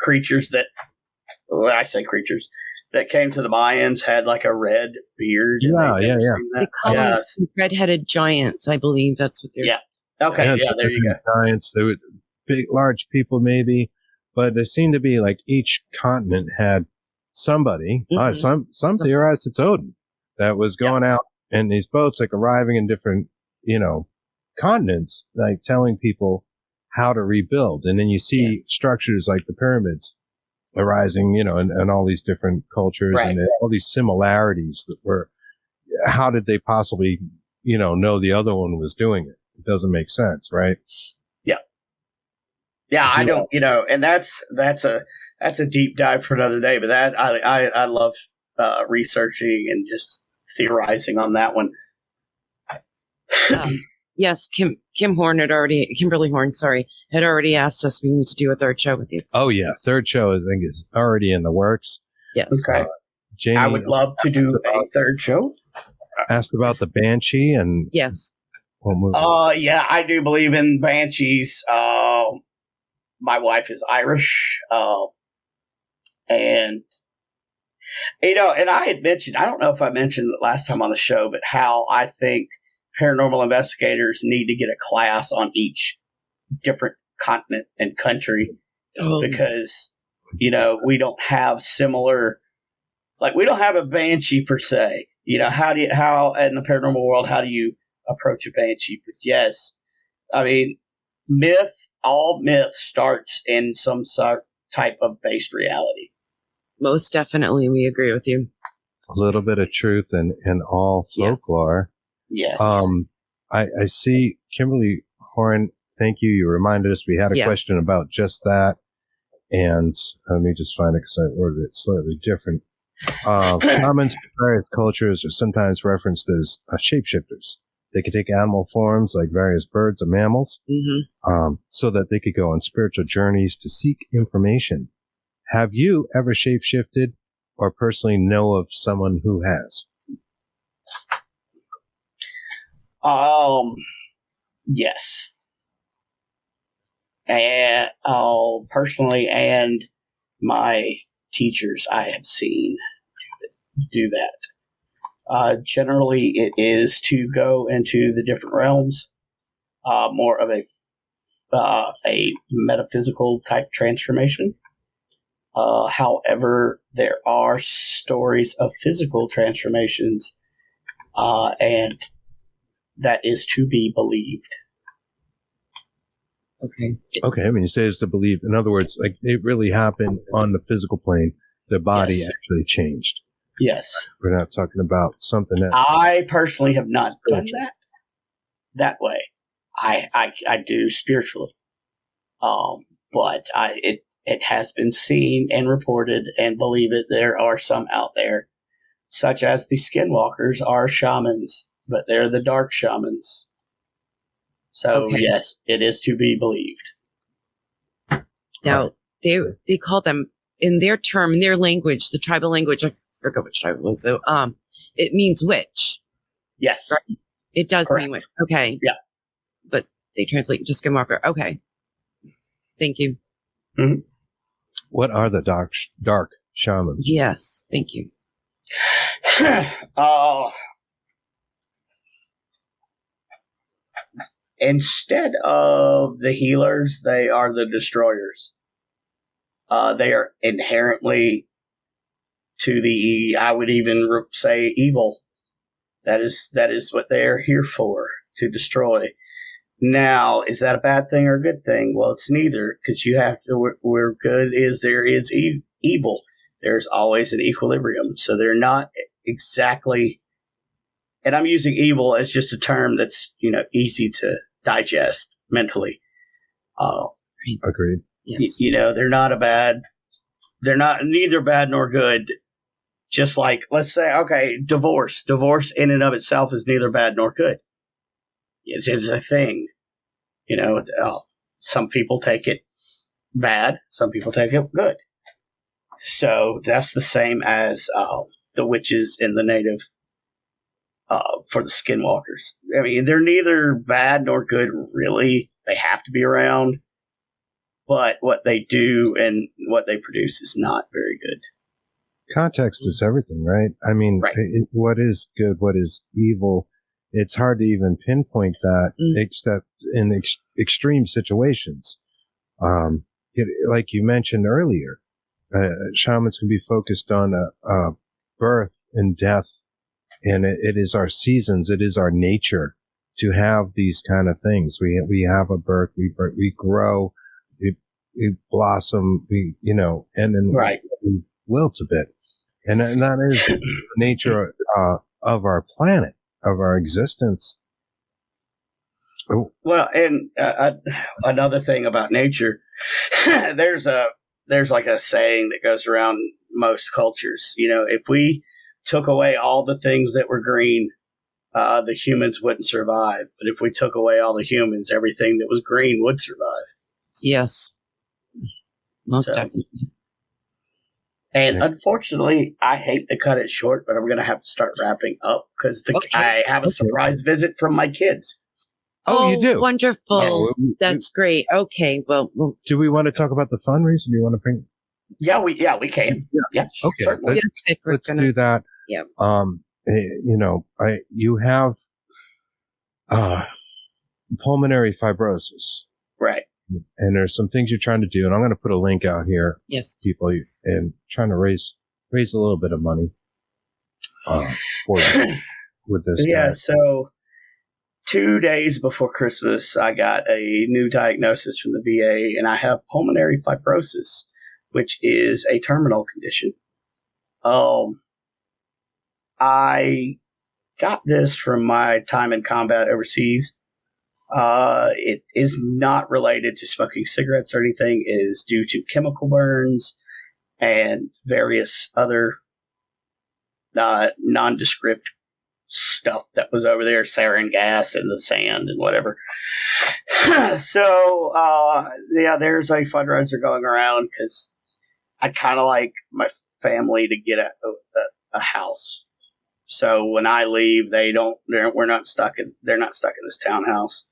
creatures that, I say creatures, that came to the Mayans had like a red beard. Yeah. They call them red-headed giants, I believe. That's what they're. Yeah. Okay. Yeah. There you go. Giants. They were big, large people, maybe, but there seemed to be like each continent had somebody. Mm-hmm. Some theorized it's Odin that was going out in these boats, like arriving in different, continents, like telling people how to rebuild. And then you see structures like the pyramids arising, and all these different cultures and all these similarities that were, how did they possibly, know the other one was doing it? It doesn't make sense, right? Yeah. Yeah, I don't, and that's a deep dive for another day, but that I love researching and just theorizing on that one. Yes, Kimberly Horn, had already asked us we need to do a third show with you. Oh yeah, third show I think is already in the works. Yes. Okay. Jamie, I would love to do a third show. Asked about the Banshee and yes, What movie? Yeah, I do believe in banshees. My wife is Irish, and and I had mentioned, I don't know if I mentioned it last time on the show, but how I think paranormal investigators need to get a class on each different continent and country because, we don't have similar, like we don't have a banshee per se. How in the paranormal world, how do you approach a banshee? But yes, I mean, all myth starts in some sort type of based reality. Most definitely, we agree with you. A little bit of truth in all folklore. Yes. I see Kimberly Horn. Thank you. You reminded us we had a question about just that. And let me just find it because I ordered it slightly different. Shamans in various cultures are sometimes referenced as shapeshifters. They could take animal forms like various birds and mammals, so that they could go on spiritual journeys to seek information. Have you ever shapeshifted or personally know of someone who has? Yes. And personally, and my teachers I have seen do that. Generally, it is to go into the different realms, more of a metaphysical type transformation. However, there are stories of physical transformations, and that is to be believed. Okay. I mean, you say it's to believe. In other words, like it really happened on the physical plane. The body actually changed. Yes. We're not talking about something that I personally have not done that way. I do spiritually. But it has been seen and reported, and believe it, there are some out there, such as the skinwalkers are shamans, but they're the dark shamans. So yes, it is to be believed. Now they call them in their term, in their language, the tribal language. I forgot which tribe it was. So it means witch. Yes, right? It does mean witch. Okay. Yeah, but they translate to skinwalker. Okay. Thank you. Mm-hmm. What are the dark shamans? Yes, thank you. Instead of the healers, they are the destroyers. They are inherently I would even say evil. That is what they are here for, to destroy. Now, is that a bad thing or a good thing? Well, it's neither, because you have to, where good is, there is evil. There's always an equilibrium. So they're not exactly, and I'm using evil as just a term that's, easy to digest mentally. Agreed. Yes. They're neither bad nor good. Just like, let's say, okay, divorce. Divorce in and of itself is neither bad nor good. It's a thing. Some people take it bad. Some people take it good. So that's the same as the witches in the native for the skinwalkers. I mean, they're neither bad nor good, really. They have to be around. But what they do and what they produce is not very good. Context is everything, right? I mean, what is good, what is evil? It's hard to even pinpoint that, except in extreme situations. Like you mentioned earlier, shamans can be focused on birth and death, and it is our seasons, it is our nature to have these kind of things. We have a birth, we grow, we blossom, and then we wilt a bit. And that is the nature of our planet, of our existence. Oh. Well, and another thing about nature, there's like a saying that goes around most cultures. If we took away all the things that were green, the humans wouldn't survive. But if we took away all the humans, everything that was green would survive. Yes. Most definitely. And unfortunately, I hate to cut it short, but I'm going to have to start wrapping up because I have a surprise visit from my kids. Oh, you do? Wonderful. Oh, That's great. Okay. Well, do we want to talk about the fundraiser? Do you want to bring? Yeah, we can. Yeah. Okay. Certainly. Let's do that. Yeah. You have pulmonary fibrosis. Right. And there's some things you're trying to do, and I'm going to put a link out here. Yes. People, and trying to raise a little bit of money for you with this. Yeah. guy. So 2 days before Christmas, I got a new diagnosis from the VA, and I have pulmonary fibrosis, which is a terminal condition. I got this from my time in combat overseas. It is not related to smoking cigarettes or anything. It is due to chemical burns and various other nondescript stuff that was over there, sarin gas in the sand and whatever. So, there's a fundraiser going around because I'd kind of like my family to get a house. So when I leave, they're not stuck in this townhouse.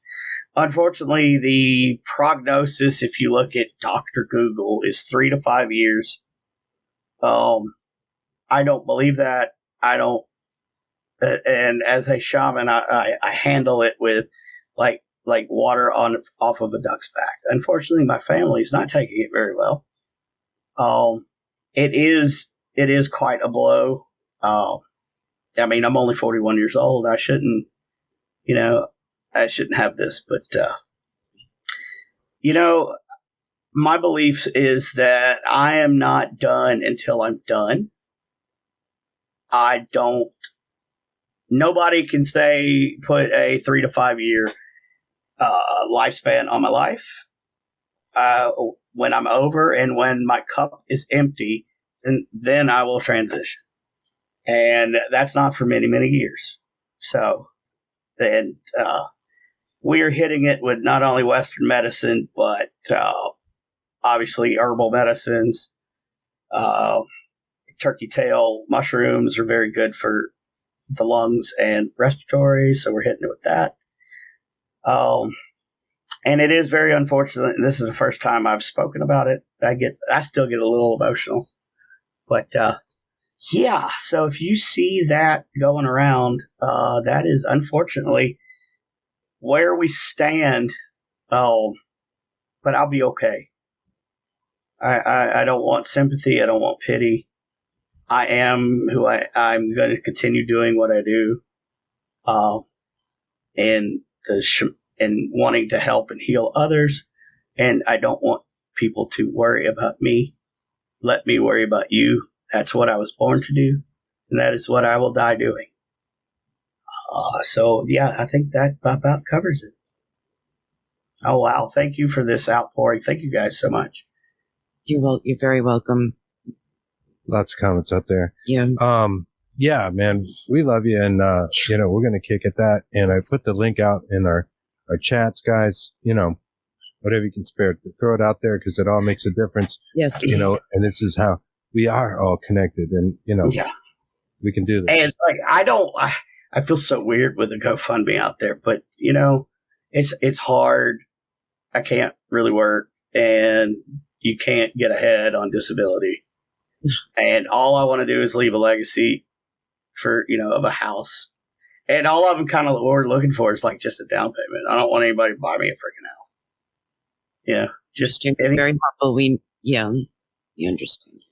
Unfortunately, the prognosis, if you look at Dr. Google, is 3 to 5 years. I don't believe that. I don't. And as a shaman, I handle it with like water off of a duck's back. Unfortunately, my family's not taking it very well. It is quite a blow. I mean, I'm only 41 years old. I shouldn't have this, but, my belief is that I am not done until I'm done. Nobody can put a 3 to 5 year, lifespan on my life. When I'm over and when my cup is empty, then I will transition. And that's not for many, many years. So then, we're hitting it with not only Western medicine, but obviously herbal medicines. Turkey tail mushrooms are very good for the lungs and respiratory, so we're hitting it with that. And it is very unfortunate, and this is the first time I've spoken about it. I still get a little emotional. But yeah, so if you see that going around, that is unfortunately where we stand. But I'll be okay. I don't want sympathy. I don't want pity. I am who I'm going to continue doing what I do, and wanting to help and heal others. And I don't want people to worry about me. Let me worry about you. That's what I was born to do, and that is what I will die doing. So yeah, I think that about covers it. Oh wow! Thank you for this outpouring. Thank you guys so much. You're very welcome. Lots of comments up there. Yeah. Yeah, man, we love you, and we're gonna kick at that. And I put the link out in our chats, guys. Whatever you can spare, throw it out there because it all makes a difference. Yes. And this is how we are all connected, and yeah, we can do this. And I feel so weird with the GoFundMe out there, but it's hard. I can't really work, and you can't get ahead on disability. And all I want to do is leave a legacy of a house. And all of them kind of what we're looking for is like just a down payment. I don't want anybody to buy me a freaking house. Yeah, just very helpful. We understand.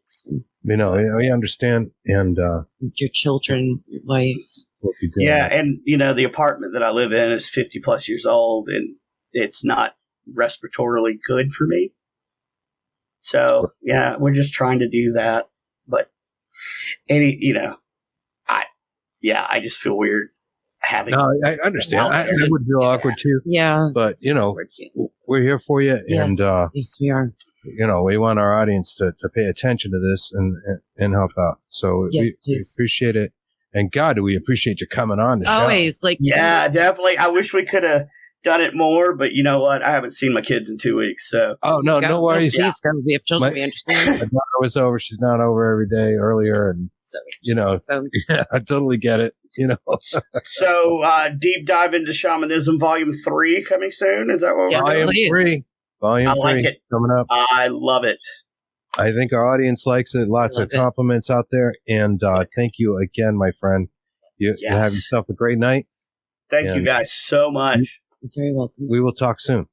We understand, and your children, your wife. What you do. Yeah, and the apartment that I live in is 50 plus years old, and it's not respiratorily good for me. So yeah, we're just trying to do that. But I just feel weird having. No, I understand. I would feel awkward too. Yeah, but we're here for you, yes, and yes, we are. We want our audience to pay attention to this and help out. So yes, we appreciate it. And God, do we appreciate you coming on the show. Always, yeah, definitely. I wish we could have done it more, but you know what? I haven't seen my kids in 2 weeks, so. Oh, no worries. We have children, we understand. My daughter was over. She's not over every day earlier, and So, So yeah, I totally get it. So, deep dive into Shamanism Volume 3 coming soon. Is that what Yeah, we're doing? Volume 3 like it. coming up. I love it. I think our audience likes it. Lots of compliments out there. And thank you again, my friend. You have yourself a great night. Thank you guys so much. You're very welcome. We will talk soon.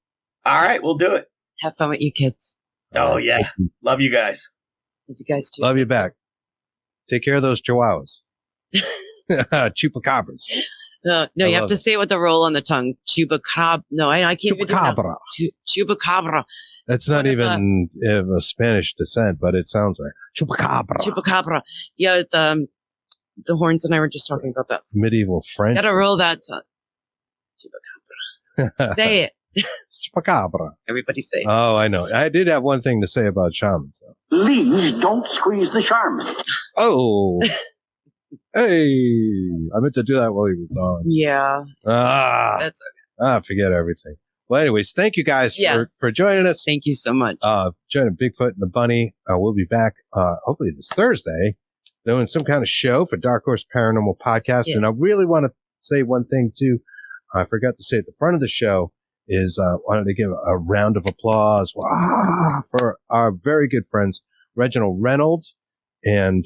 All right, we'll do it. Have fun with you kids. Oh, yeah. Love you guys. Love you guys too. Love you back. Take care of those chihuahuas. Chupacabras. No, you have to say it with the roll on the tongue. Chupacabra. No, I can't even do it. Chupacabra. That's not even a Spanish descent, but it sounds right. Chupacabra. Chupacabra. Yeah, the horns and I were just talking about that. It's medieval French. Gotta roll that tongue. Chupacabra. Say it. Chupacabra. Everybody say it. Oh, I know. I did have one thing to say about shamans. Please don't squeeze the shaman. Oh. Hey. I meant to do that while he was on. Yeah. That's okay. Forget everything. Well, anyways, thank you guys for joining us. Thank you so much. Joining Bigfoot and the Bunny. We'll be back hopefully this Thursday doing some kind of show for Dark Horse Paranormal Podcast. Yeah. And I really want to say one thing too. I forgot to say at the front of the show is wanted to give a round of applause for our very good friends Reginald Reynolds and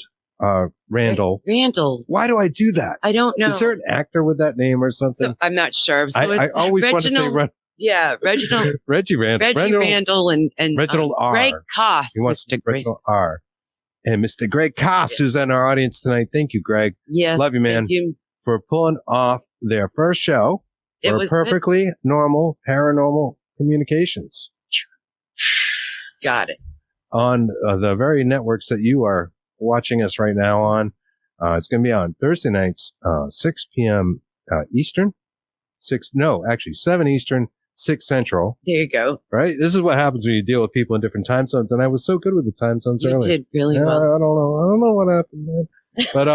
Randall. Randall. Why do I do that? I don't know. Is there an actor with that name or something? So, I'm not sure. So I always want to say Yeah, Reginald. Reggie Randall and Reginald R. Greg Koss. He wants Mr. Reginald R. And Mr. Greg Koss, who's in our audience tonight. Thank you, Greg. Yes. Love you, man. Thank you. For pulling off their first show. It was perfectly normal paranormal communications. Got it. On the very networks that you are watching us right now on. It's going to be on Thursday nights, 6 p.m. Eastern. 7 Eastern, 6 Central. There you go. Right? This is what happens when you deal with people in different time zones. And I was so good with the time zones earlier. You did really well. I don't know what happened, man. But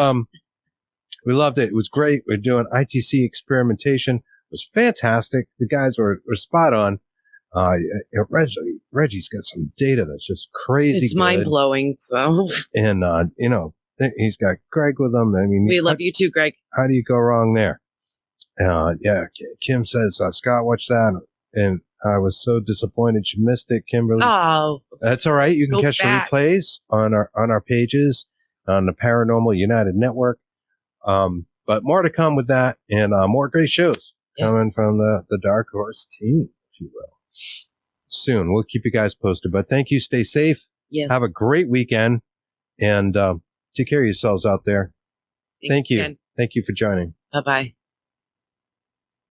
we loved it. It was great. We're doing ITC experimentation. It was fantastic. The guys were spot on. Reggie's got some data that's just crazy. It's mind blowing. So, and he's got Greg with him. I mean, we love you too, Greg. How do you go wrong there? Kim says Scott watched that, and I was so disappointed she missed it. Kimberly, that's all right. You can catch the replays on our pages on the Paranormal United Network. But more to come with that, and more great shows coming from the Dark Horse team, if you will. Soon. We'll keep you guys posted. But thank you. Stay safe. Yes. Have a great weekend. And take care of yourselves out there. Thank you. Thank you for joining. Bye-bye.